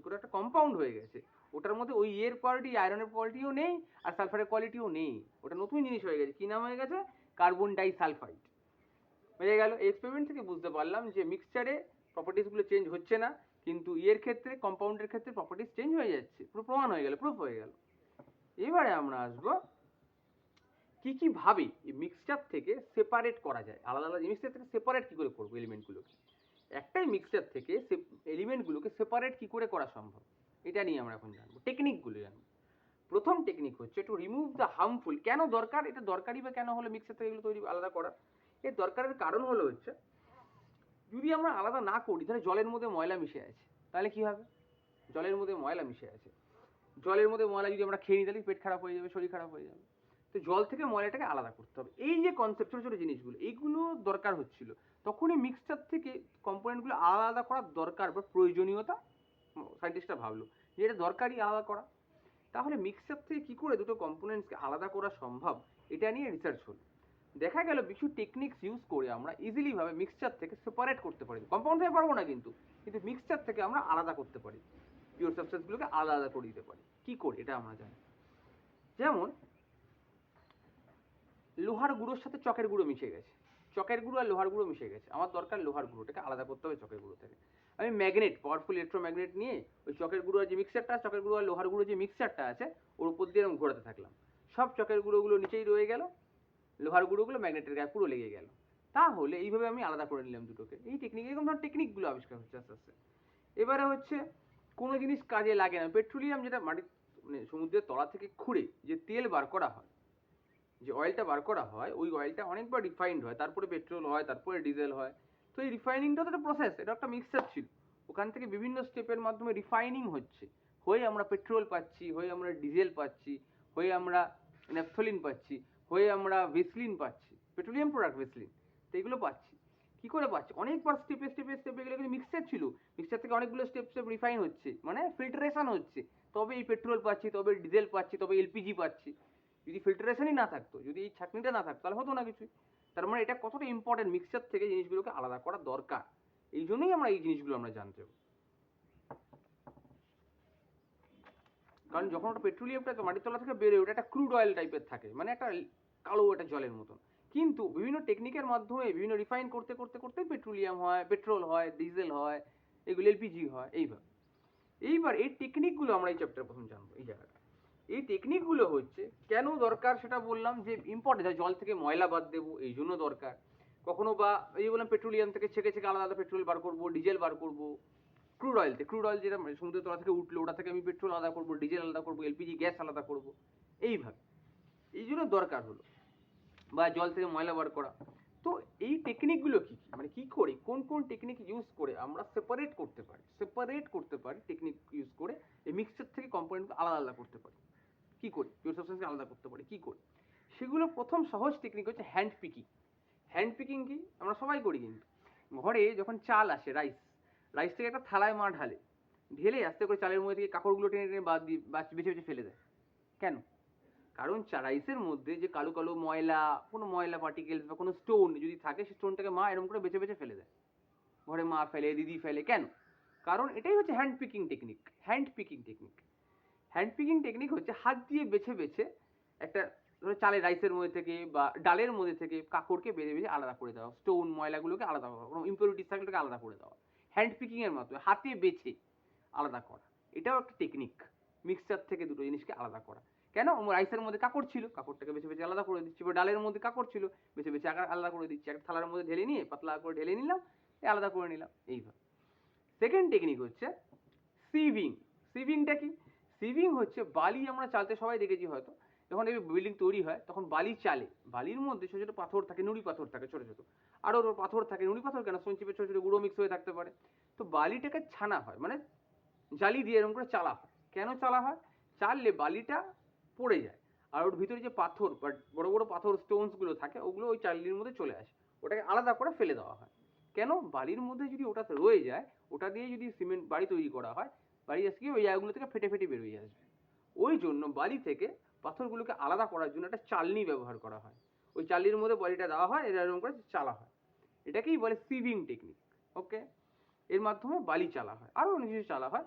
ওটা একটা কম্পাউন্ড হয়ে গেছে। ওটার মধ্যে ওই এর কোয়ালিটি, আয়রনের কোয়ালিটিও নেই আর সালফারের কোয়ালিটিও নেই, ওটা নতুন জিনিস হয়ে গেছে। কি নাম হয়ে গেছে? Carbon die sulphide. হয়ে গেল। এই এক্সপেরিমেন্ট থেকে বুঝতে পারলাম যে মিক্সচারে প্রপার্টিসগুলো চেঞ্জ হচ্ছে না, কিন্তু ইয়ের ক্ষেত্রে, কম্পাউন্ডের ক্ষেত্রে প্রপার্টিস চেঞ্জ হয়ে যাচ্ছে, পুরো প্রমাণ হয়ে গেল, প্রুফ হয়ে গেল। এবারে আমরা আসবো কি কি ভাবে এই মিক্সচার থেকে সেপারেট করা যায়, আলাদা আলাদা জিনিস থেকে সেপারেট কি করে করবো এলিমেন্টগুলোকে, একটাই মিক্সচার থেকে এলিমেন্টগুলোকে সেপারেট কি করে করা সম্ভব, এটা নিয়ে আমরা এখন জানবো, টেকনিকগুলো জানবো। প্রথম টেকনিক হচ্ছে টু রিমুভ দ্য হার্মফুল। কেন দরকার এটা, দরকারি বা কেন হলো মিক্সার থেকে এগুলো তৈরি আলাদা করা? এর দরকারের কারণ হলো হচ্ছে, যদি আমরা আলাদা না করি, তাহলে জলের মধ্যে ময়লা মিশে আছে, তাহলে কি হবে? জলের মধ্যে ময়লা মিশে আছে, জলের মধ্যে ময়লা যদি আমরা খেয়ে নিই, তাহলে পেট খারাপ হয়ে যাবে, শরীর খারাপ হয়ে যাবে। তো জল থেকে ময়লাটাকে আলাদা করতে হবে। এই যে কনসেপ্ট, ছোটো ছোটো জিনিসগুলো, এইগুলো দরকার হচ্ছিল, তখনই মিক্সচার থেকে কম্পোনেন্টগুলো আলাদা আলাদা করার দরকার বা প্রয়োজনীয়তা সায়েন্টিস্টরা ভাবলো যে এটা দরকারই আলাদা করা। তাহলে মিক্সচার থেকে কি করে দুটো কম্পোনেন্টসকে আলাদা করা সম্ভব, এটা নিয়ে রিসার্চ হলো। দেখা গেল কিছু টেকনিক্স ইউজ করে আমরা ইজিলি ভাবে মিক্সচার থেকে সেপারেট করতে পারি, কম্পাউন্ড থেকে পারবো না কিন্তু, কিন্তু মিক্সচার থেকে আমরা আলাদা করতে পারি, পিওর সাবস্টেন্সগুলোকে আলাদা আলাদা করে দিতে পারি। কি করে এটা আমরা জানি। যেমন লোহার গুঁড়োর সাথে চকের গুঁড়ো মিশে গেছে, চকের গুঁড়ো আর লোহার গুঁড়ো মিশে গেছে, আমার দরকার লোহার গুঁড়োটাকে আলাদা করতে হবে চকের গুঁড়ো থেকে। আমি ম্যাগনেট, পাওয়ারফুল ইলেকট্রোম্যাগনেট নিয়ে ওই চকের গুঁড়ো যে মিক্সচারটা, চকের গুঁড়ো আর লোহার গুঁড়ো যে মিক্সচারটা আছে, ওর উপর দিয়ে আমি ঘোরাতে থাকলাম, সব চকের গুঁড়োগুলো নিচেই রয়ে গেল, লোহার গুঁড়োগুলো ম্যাগনেটের গায়ে পুরো লেগে গেল। তাহলে এইভাবে আমি আলাদা করে নিলাম দুটোকে। এই টেকনিক, এরকম ধরনের টেকনিকগুলো আবিষ্কার হচ্ছে আস্তে আস্তে। এবারে হচ্ছে কোনো জিনিস কাজে লাগে না, পেট্রোলিয়াম যেটা মাটির মানে সমুদ্রের তলা থেকে খুঁড়ে যে তেল বার করা হয়, যে অয়েলটা বার করা হয়, ওই অয়েলটা অনেকবার রিফাইন্ড হয়, তারপরে পেট্রোল হয়, তারপরে ডিজেল হয়। তো এই রিফাইনিংটা তো একটা প্রসেস, এটা একটা মিক্সচার ছিল। ওখান থেকে বিভিন্ন স্টেপের মাধ্যমে রিফাইনিং হচ্ছে, হয়ে আমরা পেট্রোল পাচ্ছি, হয়ে আমরা ডিজেল পাচ্ছি, হয়ে আমরা ন্যাপথলিন পাচ্ছি, হয়ে আমরা ভেসলিন পাচ্ছি, পেট্রোলিয়াম প্রোডাক্ট ভেসলিন। তো এগুলো পাচ্ছি। কি করে পাচ্ছি? অনেকবার স্টেপে স্টেপে স্টেপে এগুলো কিন্তু মিক্সচার ছিল, মিক্সচার থেকে অনেকগুলো স্টেপ স্টেপ রিফাইন হচ্ছে, মানে ফিল্টারেশন হচ্ছে, তবে এই পেট্রোল পাচ্ছি, তবে ডিজেল পাচ্ছি, তবে এলপিজি পাচ্ছি। যদি ফিল্টারেশনই না থাকতো, যদি এই ছাঁকনিটা না থাকতো, তাহলে হতো না কিছুই। তার মানে এটা কতটা ইম্পর্টেন্ট, মিক্সচার থেকে জিনিসগুলোকে আলাদা করা দরকার। এই জন্যই আমরা এই জিনিসগুলো আমরা জানতে হবে। কারণ যখন ওটা পেট্রোলিয়ামটা মাটির তলা থেকে বেরোয়, ওটা একটা ক্রুড অয়েল টাইপের থাকে, মানে একটা কালো একটা জলের মতন। কিন্তু বিভিন্ন টেকনিকের মাধ্যমে বিভিন্ন রিফাইন করতে করতে করতে পেট্রোলিয়াম হয়, পেট্রোল হয়, ডিজেল হয়, এগুলো এলপিজি হয়, এইভাবে। এইবার এই টেকনিকগুলো আমরা এই চ্যাপ্টারে প্রথম জানবো, এই জায়গাটা। এই টেকনিকগুলো হচ্ছে কেন দরকার সেটা বললাম, যে ইম্পর্টেন্ট, জল থেকে ময়লা বাদ দেবো এই জন্য দরকার। কখনো বা এই বললাম পেট্রোলিয়াম থেকে ছেঁকে ছেঁকে আলাদা আলাদা পেট্রোল বার করবো, ডিজেল বার করবো। ক্রুড অয়েল থেকে, ক্রুড অয়েল যেটা সমুদ্রের তলা থেকে উঠলো, ওটা থেকে আমি পেট্রোল আলাদা করবো, ডিজেল আলাদা করবো, এলপিজি গ্যাস আলাদা করবো, এইভাবে। এই জন্য দরকার হলো। বা জল থেকে ময়লা বার করা। তো এই টেকনিকগুলো কি কি, মানে কি করে, কোন কোন টেকনিক ইউজ করে আমরা সেপারেট করতে পারি টেকনিক ইউজ করে এই মিক্সচার থেকে কম্পোনেন্ট আলাদা আলাদা করতে পারি, কি করে পিওর সাবস্টেন্সকে আলাদা করতে পারি কি করে। সেগুলো প্রথম সহজ টেকনিক হচ্ছে হ্যান্ড পিকিং। হ্যান্ড পিকিং কি আমরা সবাই করি, কিন্তু ঘরে যখন চাল আসে, রাইস, রাইস থেকে একটা থালায় মা ঢালে, ঢেলে আস্তে করে চালের মধ্যে থেকে কাপড়গুলো টেনে টেনে বাদ দিয়ে বেছে বেছে ফেলে দেয়। কেন? কারণ রাইসের মধ্যে যে কালো কালো ময়লা, কোনো ময়লা পার্টিকেলস বা কোনো স্টোন যদি থাকে, সেই স্টোনটাকে মা এরকম করে বেছে বেছে ফেলে দেয়। ঘরে মা ফেলে, দিদি ফেলে, কেন? কারণ এটাই হচ্ছে hand picking technique. Hand picking technique, hand picking technique হচ্ছে হাত দিয়ে বেছে বেছে একটা, ধরো চালের রাইসের মধ্যে থেকে বা ডালের মধ্যে থেকে কাকড়কে বেছে বেছে আলাদা করে দেওয়া, স্টোন ময়লাগুলোকে আলাদা করা, কোনো ইম্পিউরিটিস থাকলে ওটাকে আলাদা করে দেওয়া। হ্যান্ড পিকিং এর মাধ্যমে হাতে বেছে আলাদা করা, এটাও একটা টেকনিক, মিক্সচার থেকে দুটো জিনিসকে আলাদা করা। কেন? রাইসের মধ্যে কাকড় ছিল, কাকড়টাকে বেছে বেছে আলাদা করে দিচ্ছি, বা ডালের মধ্যে কাকড় ছিল, বেছে বেছে আলাদা করে দিচ্ছি, একটা থালার মধ্যে ঢেলে নিয়ে পাতলা করে ঢেলে নিলাম, আলাদা করে নিলাম, এইভাবে। সেকেন্ড টেকনিক হচ্ছে সিভিং। সিভিংটা কি? সিভিং হচ্ছে বালি, আমরা চালতে সবাই দেখেছি হয়তো, যখন এই বিল্ডিং তৈরি হয় তখন বালি চালে, বালির মধ্যে ছোট ছোট পাথর থাকে, নুড়ি পাথর থাকে ছোট ছোট, আরো পাথর থাকে, নুড়ি পাথর কেন, সঞ্চিপের ছোট ছোট গুঁড়ো মিক্স হয়ে থাকতে পারে। তো বালিটাকে ছানা হয়, মানে জালি দিয়ে এরকম করে চালা হয়। কেন চালা হয়? চাললে বালিটা পড়ে যায়, আর ওর ভিতরে যে পাথর বা বড় বড় পাথর স্টোনস গুলো থাকে, ওগুলো ওই চালির মধ্যে চলে আসে, ওটাকে আলাদা করে ফেলে দেওয়া হয়। কেন? বালির মধ্যে যদি ওটা রয়ে যায়, ওটা দিয়ে যদি সিমেন্ট বাড়ি তৈরি করা হয়, বাড়ি আসলে ওই জায়গাগুলো থেকে ফেটে ফেটে বেরোয় আসবে। ওই জন্য বালি থেকে পাথরগুলোকে আলাদা করার জন্য একটা চালনি ব্যবহার করা হয়, ওই চালনির মধ্যে বালিটা দেওয়া হয়, এরকম করে চালা হয়, এটাকেই বলে সিভিং টেকনিক। ওকে, এর মাধ্যমে বালি চালা হয়, আরো অনেক কিছু চালা হয়।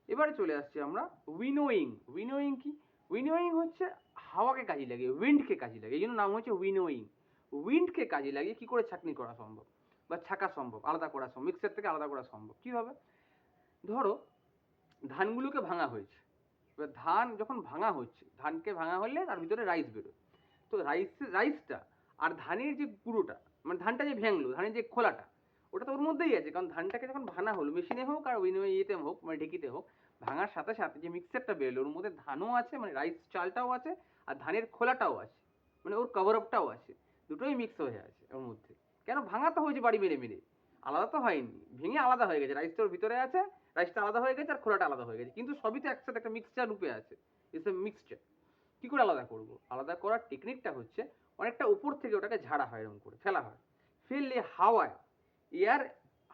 এবারে চলে আসছি আমরা উইনোয়িং। উইনোয়িং কি? উইনোয়িং হচ্ছে হাওয়াকে কাজে লাগিয়ে, উইন্ডকে কাজে লাগে, এই জন্য নাম হচ্ছে উইনোয়িং। উইন্ডকে কাজে লাগিয়ে কি করে ছাঁকনি করা সম্ভব বা ছাঁকা সম্ভব, আলাদা করা সম্ভব, মিক্সার থেকে আলাদা করা সম্ভব কিভাবে? ধরো ধানগুলোকে ভাঙা হয়েছে, এবার ধান যখন ভাঙা হচ্ছে, ধানকে ভাঙা হলে তার ভিতরে রাইস বেরোয়। তো রাইসটা আর ধানের যে গুঁড়োটা, মানে ধানটা যে ভেঙলো, ধানের যে খোলাটা, ওটা তো ওর মধ্যেই আছে, কারণ ধানটাকে যখন ভাঙা হলো, মেশিনে হোক আর ইয়েতে হোক, মানে ঢেকিতে হোক, ভাঙার সাথে সাথে যে মিক্সারটা বেরোলো, ওর মধ্যে ধানও আছে, মানে রাইস চালটাও আছে, আর ধানের খোলাটাও আছে, মানে ওর কভার আপটাও আছে, দুটোই মিক্স হয়ে আছে ওর মধ্যে। কেন? ভাঙা তো হয়েছে বাড়ি মেরে মেরে, আলাদা তো হয়নি, ভেঙে আলাদা হয়ে গেছে, রাইসটা ওর ভিতরে আছে, রাইসটা আলাদা হয়ে গেছে আর খোলাটা আলাদা হয়ে গেছে, কিন্তু সবই তো একসাথে একটা মিক্সচার রূপে আছে। It's a mixture. কি করে আলাদা করব? আলাদা করার টেকনিকটা হচ্ছে অনেকটা উপর থেকে ওটাকে ঝাড়া হয়, এরকম করে ফেলা হয়, ফেললে হাওয়ায়, এয়ার,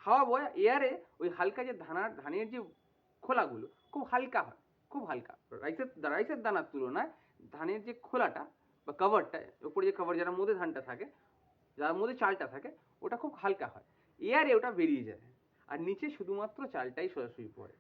হাওয়া বয় এয়ারে, ওই হালকা যে ধানের যে খোলাগুলো খুব হালকা হয়, খুব হালকা, রাইসের দানার তুলনায় ধানের যে খোলাটা বা কভারটা, উপরে যে কভার, যার মধ্যে ধানটা থাকে, যার মধ্যে চালটা থাকে, ওটা খুব হালকা হয়, এয়ারে ওটা বেরিয়ে যায়, আর নিচে শুধুমাত্র চালটাই সরাসরি পড়ে।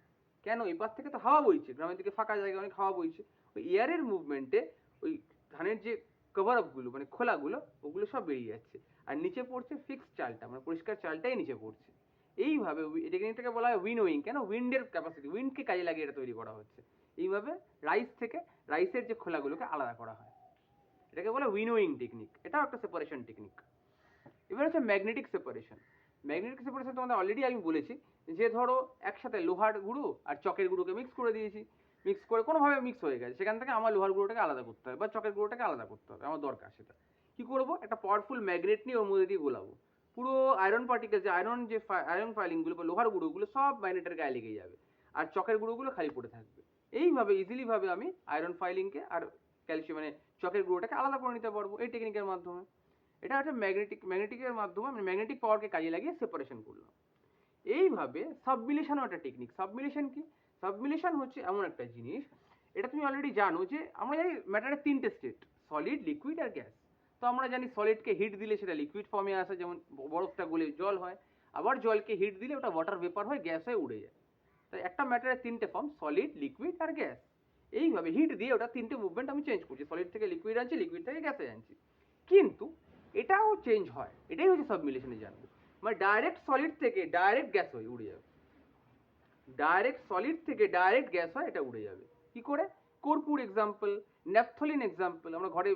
কেন? এপার থেকে তো হাওয়া বইছে, গ্রামের দিকে ফাঁকা জায়গায় অনেক হাওয়া বইছে, ওই এয়ারের মুভমেন্টে ওই ধানের যে কভার আপগুলো, মানে খোলাগুলো, ওগুলো সব বেরিয়ে যাচ্ছে, আর নিচে পড়ছে ফিক্সড চালটা, মানে পরিষ্কার চালটাই নিচে পড়ছে। এইভাবে টেকনিকটাকে বলা হয় উইনোয়িং। কেন? উইন্ডের ক্যাপাসিটি, উইন্ডকে কাজে লাগিয়ে এটা তৈরি করা হচ্ছে। এইভাবে রাইস থেকে, রাইসের যে খোলাগুলোকে আলাদা করা হয়, এটাকে বলে উইনোয়িং টেকনিক, এটাও একটা সেপারেশন টেকনিক। এবার হচ্ছে ম্যাগনেটিক সেপারেশন। ম্যাগনেটিক সেপারেশন তোমাদের অলরেডি আমি বলেছি যে ধরো একসাথে লোহার গুঁড়ো আর চকের গুঁড়োকে মিক্স করে দিয়েছি, মিক্স করে কোনোভাবে মিক্স হয়ে গেছে, সেখান থেকে আমার লোহার গুঁড়োটাকে আলাদা করতে হবে বা চকের গুঁড়োটাকে আলাদা করতে হবে, আমার দরকার সেটা। কি করব, একটা পাওয়ারফুল ম্যাগনেট নিয়ে ওর মধ্যে দিয়ে গোলাবো, পুরো আয়রন পার্টিকেল, যে আয়রন ফাইলিংগুলো বা লোহার গুঁড়োগুলো সব ম্যাগনেটের গায়ে লেগে যাবে, আর চকের গুঁড়োগুলো খালি পড়ে থাকবে। এইভাবে ইজিলি ভাবে আমি আয়রন ফাইলিংকে আর ক্যালসিয়াম মানে চকের গুঁড়োটাকে আলাদা করে নিতে পারবো এই টেকনিকের মাধ্যমে। এটা একটা ম্যাগনেটিকের মাধ্যমে আমি ম্যাগনেটিক পাওয়ারকে কাজে লাগিয়ে সেপারেশন করলাম। এইভাবে সাবমিলেশনও একটা টেকনিক। সাবমিলেশন কি? সাবমিলেশন হচ্ছে এমন একটা জিনিস, এটা তুমি অলরেডি জানো যে আমরা জানি ম্যাটারের তিনটে স্টেট, সলিড, লিকুইড আর গ্যাস। তো আমরা জানি সলিডকে হিট দিলে সেটা লিকুইড ফর্মে আসে, যেমন বরফটা গলে জল হয়, আবার জলকে হিট দিলে ওটা ওয়াটার ভেপার হয়ে গ্যাস হয়ে উড়ে যায়। তাই একটা ম্যাটারের তিনটে ফর্ম, সলিড, লিকুইড আর গ্যাস। এইভাবে হিট দিয়ে ওটা তিনটে মুভমেন্ট আমি চেঞ্জ করছি, সলিড থেকে লিকুইড আনছি, লিকুইড থেকে গ্যাসে আনছি। কিন্তু এটাও চেঞ্জ হয়, এটাই হচ্ছে সাবমিলেশনে জানবো। মানে ডাইরেক্ট সলিড থেকে ডাইরেক্ট গ্যাস হয়ে উড়ে যাবে, ডাইরেক্ট সলিড থেকে ডাইরেক্ট গ্যাস হয়, এটা উড়ে যাবে। কি করে? কর্পূর এক্সাম্পল, ন্যাপথলিন এক্সাম্পল। আমরা ঘরে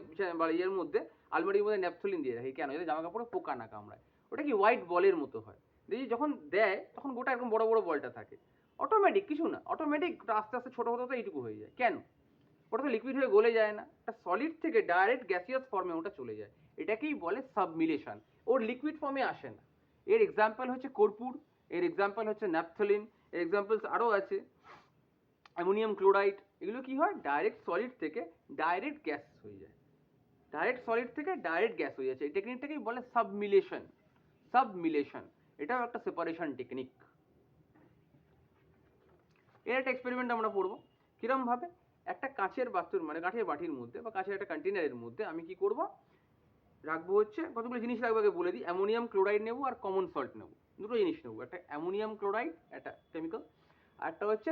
ইয়ের মধ্যে আলমারির মধ্যে ন্যাপথলিন দিয়ে রাখি, কেন? যাতে জামা কাপড়ে পোকা না কামড়ায়। ওটা কি হোয়াইট বলের মতো হয়, দেখি যখন দেয় তখন গোটা এরকম বড় বড় বলটা থাকে, অটোমেটিক কিছু না, অটোমেটিক আস্তে আস্তে ছোট হতে হতে এইটুকু হয়ে যায়। কেন? ওটা তো লিকুইড হয়ে গলে যায় না, একটা সলিড থেকে ডাইরেক্ট গ্যাসিয়াস ফর্মে ওটা চলে যায়, এটাকেই বলে সাবমিলেশন। ওর লিকুইড ফর্মে আসে না। এর এক্সাম্পল হচ্ছে কর্পূর, এর এক্সাম্পল হচ্ছে ন্যাপথলিন, এর এক্সাম্পলস আরও আছে, অ্যামোনিয়াম ক্লোরাইড। এগুলো কি হয়? ডাইরেক্ট সলিড থেকে ডাইরেক্ট গ্যাস হয়ে যায়, ডাইরেক্ট সলিড থেকে ডাইরেক্ট গ্যাস হয়ে যাচ্ছে। এই টেকনিকটাকেই বলে সাবমিলেশন। সাবমিলেশন এটাও একটা সেপারেশন টেকনিক। এর একটা এক্সপেরিমেন্ট আমরা পড়বো। কিরম ভাবে? একটা কাঁচের বাতুর মানে কাঁচের বাটির মধ্যে বা কাঁচের একটা কন্টেনারের মধ্যে আমি কি করব, রাখবো হচ্ছে কতগুলো জিনিস রাখবো আগে বলে দিই। অ্যামোনিয়াম ক্লোরাইড নেবো আর কমন সল্ট নেবো, দুটো জিনিস নেবো, একটা অ্যামোনিয়াম ক্লোরাইড একটা কেমিক্যাল, আর একটা হচ্ছে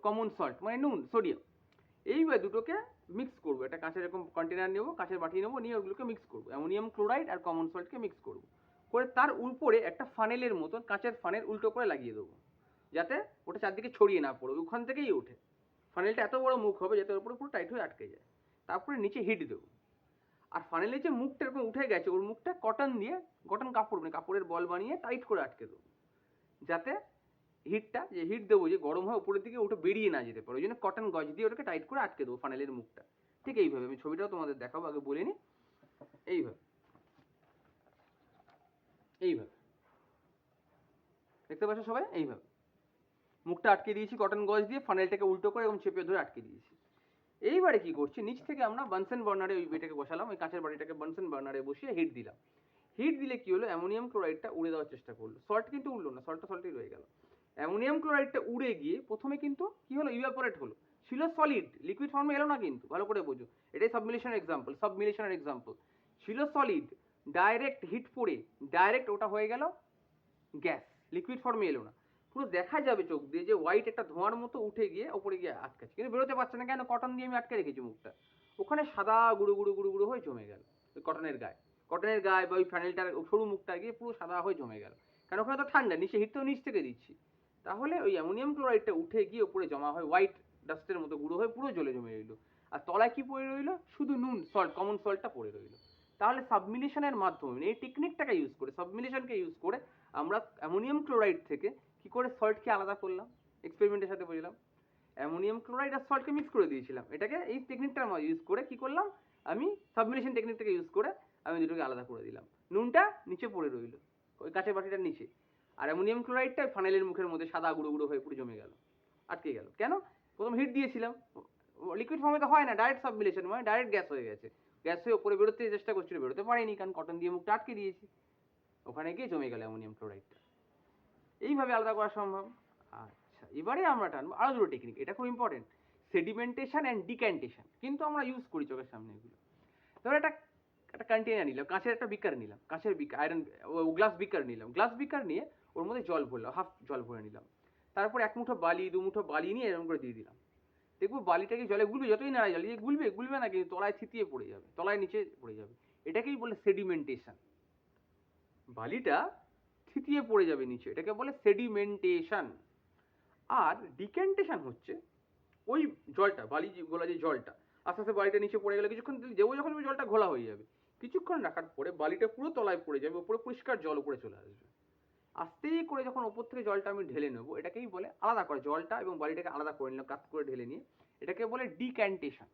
কমন সল্ট মানে নুন, সোডিয়াম। এইবার দুটোকে মিক্স করবো, একটা কাঁচের এরকম কন্টেনার নেবো, কাঁচের বাটি নেবো, নিয়ে ওগুলোকে মিক্স করবো, অ্যামোনিয়াম ক্লোরাইড আর কমন সল্টকে মিক্স করবো করে তার উপরে একটা ফানেলের মতন কাঁচের ফানেল উল্টো করে লাগিয়ে দেবো, যাতে ওটা চারদিকে ছড়িয়ে না পড়ে, ওখান থেকেই ওঠে। ফানেলটা এত বড় মুখ হবে যাতে ওর উপরে পুরো টাইট হয়ে আটকে যায়। তারপরে নিচে হিট দেবো, আর ফানেলের যে মুখটা এরকম উঠে গেছে ওর মুখটা কটন দিয়ে, কটন কাপড় মানে কাপড়ের বল বানিয়ে টাইট করে আটকে দেবো, যাতে হিটটা যে হিট দেবো যে গরম হয় উপরের দিকে ওটা বেরিয়ে না যেতে পারে, ওই জন্য কটন গজ দিয়ে ওটাকে টাইট করে আটকে দেবো ফানেলের মুখটা। ঠিক এইভাবে আমি ছবিটাও তোমাদের দেখাবো, আগে বলে নি। এইভাবে, এইভাবে দেখতে পাচ্ছ সবাই? এইভাবে মুখটা আটকে দিয়েছি কটন গজ দিয়ে, ফানেলটাকে উল্টো করে এবং চেপে ধরে আটকে দিয়েছি। এইবারে কি করছি, নিচ থেকে আমরা বানসেন বার্নারে ওই এটাকে বসালাম, ওই কাঁচের বাটিটাকে বানসেন বার্নারে বসিয়ে হিট দিলাম। হিট দিলে কি হলো, অ্যামোনিয়াম ক্লোরাইডটা উড়ে দেওয়ার চেষ্টা করলো, সল্ট কিন্তু উড়লো না, সল্টটা সল্টই রয়ে গেল। অ্যামোনিয়াম ক্লোরাইডটা উড়ে গিয়ে প্রথমে কিন্তু কি হলো, ইভাপোরেট হলো, ছিল সলিড, লিকুইড ফর্মে এলো না, কিন্তু ভালো করে বোঝো, এটাই সাবমিলেশনের এক্সাম্পল, সাবমিলেশনের এক্সাম্পল। ছিল সলিড, ডাইরেক্ট হিট পড়ে ডাইরেক্ট ওটা হয়ে গেল গ্যাস, লিকুইড ফর্মে এলো না। পুরো দেখা যাবে চোখ দিয়ে যে হোয়াইট একটা ধোঁয়ার মতো উঠে গিয়ে ওপরে গিয়ে আটকাচ্ছে, কিন্তু বেরোতে পারছে না, কেন? কটন দিয়ে আমি আটকে রেখেছি মুখটা, ওখানে সাদা গুঁড়ো গুঁড়ো গুঁড়ো গুঁড়ো হয়ে জমে গেল ওই কটনের গায়ে, কটনের গায়ে বা ওই ফ্যানেলটার সরু মুখটা গিয়ে পুরো সাদা হয়ে জমে গেল, কারণ ওখানে তো ঠান্ডা, নিচে হিট তো নিচ থেকে দিচ্ছি। তাহলে ওই অ্যামোনিয়াম ক্লোরাইডটা উঠে গিয়ে উপরে জমা হয় হোয়াইট ডাস্টের মতো গুঁড়ো হয়ে পুরো জলে জমে রইলো, আর তলায় কি পড়ে রইলো, শুধু নুন, সল্ট, কমন সল্টটা পড়ে রইলো। তাহলে সাবমিলেশনের মাধ্যমে এই টেকনিকটাকে ইউজ করে, সাবমিলেশনকে ইউজ করে আমরা অ্যামোনিয়াম ক্লোরাইড থেকে কি করে সল্টকে আলাদা করলাম, এক্সপেরিমেন্টের সাথে বুঝলাম। অ্যামোনিয়াম ক্লোরাইড আর সল্টকে মিক্স করে দিয়েছিলাম, এটাকে এই টেকনিকটা ইউজ করে কি করলাম, আমি সাবমিলেশন টেকনিকটাকে ইউজ করে আমি দুটোকে আলাদা করে দিলাম। নুনটা নিচে পড়ে রইলো ওই কাঁচের বাটিটার নিচে, আর অ্যামোনিয়াম ক্লোরাইডটা ফানেলের মুখের মধ্যে সাদা গুঁড়ো গুঁড়ো হয়ে পুরো জমে গেল, আটকে গেল। কেন? প্রথম হিট দিয়েছিলাম, লিকুইড ফর্মে তো হয় না, ডাইরেক্ট সাবমিলেশন মানে ডাইরেক্ট গ্যাস হয়ে গেছে, গ্যাস হয়ে উপরে বেরোতে চেষ্টা করছিল, বেরোতে পারেনি, কারণ কটন দিয়ে মুখটা আটকে দিয়েছি, ওখানে গিয়ে জমে গেল অ্যামোনিয়াম ক্লোরাইডটা। এইভাবে আলাদা করা সম্ভব। আচ্ছা, এবারে আমরা টানবো আরো দুটো টেকনিক, এটা খুব ইম্পর্টেন্ট, সেডিমেন্টেশন অ্যান্ড ডিক্যান্টেশন, কিন্তু আমরা ইউজ করি চোখের সামনে এগুলো। ধরো একটা একটা কন্টেনার নিলাম, কাঁচের একটা বিকার নিলাম, কাঁচের বিকার, আয়রন গ্লাস বিকার নিলাম, গ্লাস বিকার নিয়ে ওর মধ্যে জল ভরলাম, হাফ জল ভরে নিলাম, তারপর এক মুঠো বালি, দু মুঠো বালি নিয়ে এরকম করে দিয়ে দিলাম। দেখবো বালিটাকে জলে গুলবে, যতই নাড়াই জল গুলবে, গুলবে না, কিন্তু তলায় থিতিয়ে পড়ে যাবে, তলায় নিচে পড়ে যাবে, এটাকেই বলে সেডিমেন্টেশন। বালিটা থিতিয়ে পড়ে যাবে নিচে, এটাকে বলে সেডিমেন্টেশন। আর ডিক্যান্টেশন হচ্ছে ওই জলটা, বালি গোলা যে জলটা আস্তে আস্তে বালিটা নিচে পড়ে গেলে কিছুক্ষণ দেবো যখন জলটা ঘোলা হয়ে যাবে, কিছুক্ষণ রাখার পরে বালিটা পুরো তলায় পড়ে যাবে, উপরে পরিষ্কার জল উপরে চলে আসবে। আস্তে করে যখন ওপর থেকে জলটা আমি ঢেলে নেবো, এটাকেই বলে আলাদা করে, জলটা এবং বালিটাকে আলাদা করে নিলাম, কাত করে ঢেলে নিয়ে, এটাকে বলে ডিক্যান্টেশন।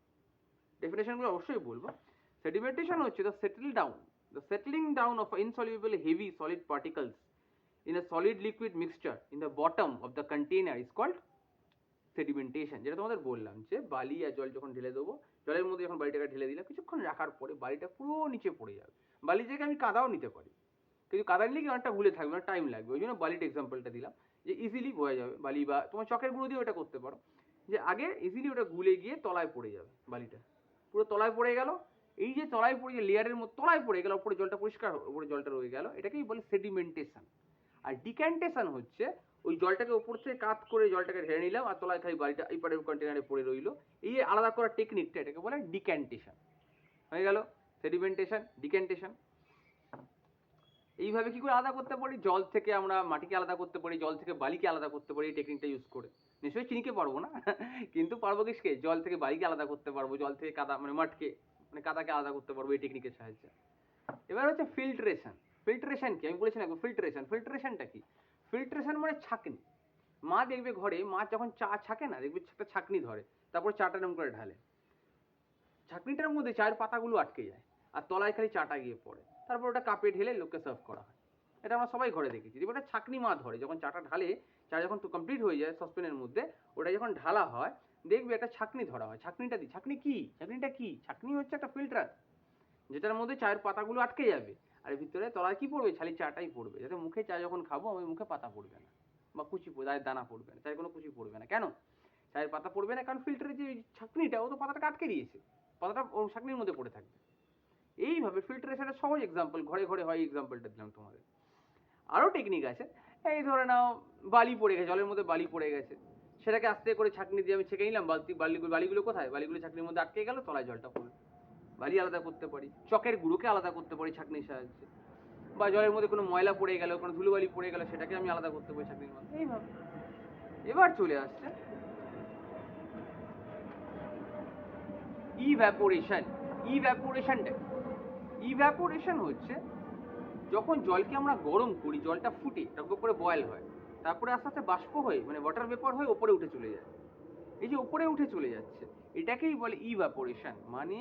ডেফিনেশনগুলো অবশ্যই বলবো। সেডিমেন্টেশন হচ্ছে the settling down of insoluble heavy solid particles in a solid liquid mixture in the bottom of the container is called sedimentation. যেটা তোমাদের বললাম যে বালি আর জল যখন ঢেলে দেবো, জলের মধ্যে যখন বালিটাকে ঢেলে দিলাম, কিছুক্ষণ রাখার পরে বালিটা পুরো নিচে পড়ে যাবে। বালি থেকে আমি কাদাও নিতে পারি, কিন্তু কাদা নিলে কি অনেকটা ভুলে থাকবে, অনেক টাইম লাগবে, ওই জন্য বালির এক্সাম্পলটা দিলাম যে ইজিলি বোঝা যাবে। বালি বা তোমার চকের গুঁড়ো দিয়ে ওটা করতে পারো, যে আগে ইজিলি ওটা গুলে গিয়ে তলায় পড়ে যাবে, বালিটা পুরো তলায় পড়ে গেল। এই যে তলায় পড়ে গিয়ে লেয়ারের মধ্যে তলায় পড়ে গেল, উপরে জলটা পরিষ্কার, উপরে জলটা রয়ে গেল, এটাকেই বলে সেডিমেন্টেশন। আর ডিক্যান্টেশন হচ্ছে ওই জলটাকে উপর থেকে কাত করে জলটাকে ঢেলে নিলাম, আর তলায় খালি বালিটা এই পারের কন্টেনারে পড়ে রইলো, এই আলাদা করার টেকনিকটা এটাকে বলে ডিক্যান্টেশন। হয়ে গেল সেডিমেন্টেশন, ডিক্যান্টেশন। এইভাবে কি করে আলাদা করতে পারি? জল থেকে আমরা মাটিকে আলাদা করতে পারি, জল থেকে বালিকে আলাদা করতে পারি এই টেকনিকটা ইউজ করে। নিশ্চয়ই চিনিকে পারবো না কিন্তু পারবো কিসকে? জল থেকে বালিকে আলাদা করতে পারবো, জল থেকে কাদা মানে মাঠকে মানে কাদাকে আলাদা করতে পারবো এই টেকনিকের সাহায্যে। এবার হচ্ছে ফিল্ট্রেশন। ফিল্ট্রেশন কি আমি বলেছি না, ফিল্ট্রেশন। ফিল্ট্রেশনটা কি? ফিল্ট্রেশন মানে ছাঁকনি। মা দেখবে ঘরে মাছ যখন চা ছাঁকে না, দেখবে একটা ছাঁকনি ধরে, তারপর চাটা এরকম করে ঢালে, ছাঁকনিটার মধ্যে চায়ের পাতাগুলো আটকে যায় আর তলায় খালি চাটা গিয়ে পড়ে, তারপর ওটা কাপে ঢেলে লোককে সার্ভ করা হয়। এটা আমরা সবাই ঘরে দেখেছি। ওটা ছাঁকনি মা ধরে, যখন চাটা ঢালে, চা যখন কমপ্লিট হয়ে যায় সসপ্যানের মধ্যে, ওটা যখন ঢালা হয় দেখবে একটা ছাঁকনি ধরা হয়। ছাঁকনিটা দি, ছাঁকনি কি? ছাঁকনিটা কি? ছাঁকনি হচ্ছে একটা ফিল্টার, যেটার মধ্যে চায়ের পাতাগুলো আটকে যাবে, আর ভিতরে তলায় কি পড়বে? খালি চাটাই পড়বে, যাতে মুখে চা যখন খাবো আমি মুখে পাতা পড়বে না, বা কুচি চায়ের দানা পড়বে না, চায়ের কোনো কুচি পড়বে না। কেন চায়ের পাতা পড়বে না? কারণ ফিল্টারের যে ছাঁকনিটা, ও তো পাতাটাকে আটকে দিয়েছে, পাতাটা ওর ছাঁকনির মধ্যে পড়ে থাকবে। এইভাবে ফিল্টারেশনের সহজ এক্সাম্পল, ঘরে ঘরে হয় এক্সাম্পলটা দিলাম তোমাদের। আরও টেকনিক আছে। এই ধরে নাও বালি পড়ে গেছে, জলের মধ্যে বালি পড়ে গেছে, সেটাকে আস্তে করে ছাঁকনি দিয়ে আমি ছেঁকে নিলাম, বালিগুলো কোথায়? বালিগুলো ছাঁকনির মধ্যে আটকে গেল, তলায় জলটা পড়লো, বালি আলাদা করতে পারি। চকের গুঁড়োকে আলাদা করতে পারি ছাঁকনির সাহায্যে। বা জলের মধ্যে কোনো ময়লা পড়ে গেল, কোনো ধুলোবালি পড়ে গেল, সেটাকে আমি আলাদা করতে পারি ছাঁকনির মধ্যে। এইভাবে এবার চলে আসছে ইভ্যাপোরেশন। ইভ্যাপোরেশন হচ্ছে যখন জলকে আমরা গরম করি, জলটা ফুটে তার উপরে বয়েল হয়, তারপরে আস্তে আস্তে বাষ্প হয়ে মানে ওয়াটার ভেপর হয়ে ওপরে উঠে চলে যায়। এই যে ওপরে উঠে চলে যাচ্ছে, এটাকেই বলে ইভ্যাপোরেশন। মানে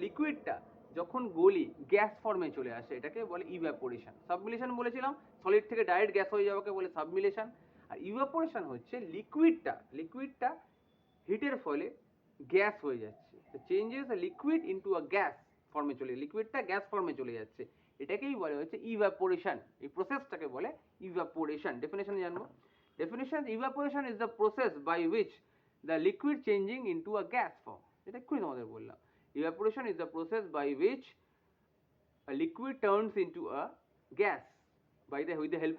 লিকুইডটা যখন গলি গ্যাস ফর্মে চলে আসে, এটাকে বলে ইভ্যাপোরেশন। সাবমিলেশন বলেছিলাম, সলিড থেকে ডাইরেক্ট গ্যাস হয়ে যাওয়াকে বলে সাবমিলেশন। আর ইভ্যাপোরেশন হচ্ছে লিকুইডটা হিটের ফলে গ্যাস হয়ে যাচ্ছে, changes a liquid into a gas ফর্মে চলে, লিকুইডটা গ্যাস ফর্মে চলে যাচ্ছে, এটাকেই বলে হচ্ছে ইভ্যাপোরেশন। এই প্রসেসটাকে বলে ইভ্যাপোরেশন। ডেফিনেশন জানবো। Definition: evaporation is the process by which the liquid changing into a gas form. এটা এক্ষুনি তোমাদের বললাম। Evaporation is the process by which a liquid turns into a gas with the help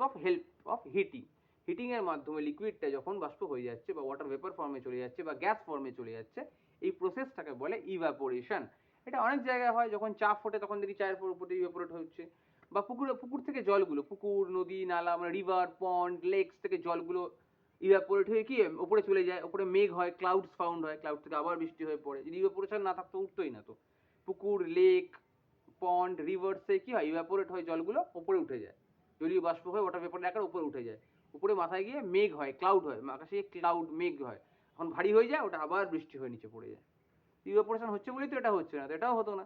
of heating. Heating এর মাধ্যমে লিকুইডটা যখন বাষ্প হয়ে যাচ্ছে বা ওয়াটার ভেপার ফর্মে চলে যাচ্ছে বা গ্যাস ফর্মে চলে যাচ্ছে, এই প্রসেসটাকে বলে ইভাপোরেশন। এটা অনেক জায়গায় হয়, যখন চা ফোটে তখন দেখি চায়ের উপরে ইভাপোরেট হচ্ছে, বা পুকুর থেকে জলগুলো, পুকুর নদী নালা মানে রিভার পন্ড লেকস থেকে জলগুলো ইভাপোরেট হয়ে কি উপরে চলে যায়, উপরে মেঘ হয়, ক্লাউডস ফাউন্ড হয়, ক্লাউড থেকে আবার বৃষ্টি হয়ে পড়ে। যদি ইভাপোরেশন না থাকতো উঠতোই না তো। পুকুর লেক পন্ড রিভার্সে কি হয়? ইভাপোরেট হয়ে জলগুলো উপরে উঠে যায়, জলীয় বাষ্প হয়ে ওয়াটার ভেপার আকারে উপরে উঠে যায়, উপরে মাথায় গিয়ে মেঘ হয়, ক্লাউড হয়, আকাশে ক্লাউড মেঘ হয়, এখন ভারী হয়ে যায়, ওটা আবার বৃষ্টি হয়ে নিচে পড়ে যায়। ইভাপোরেশন হচ্ছে বলেই তো এটা হচ্ছে না, তো এটাও হতো না।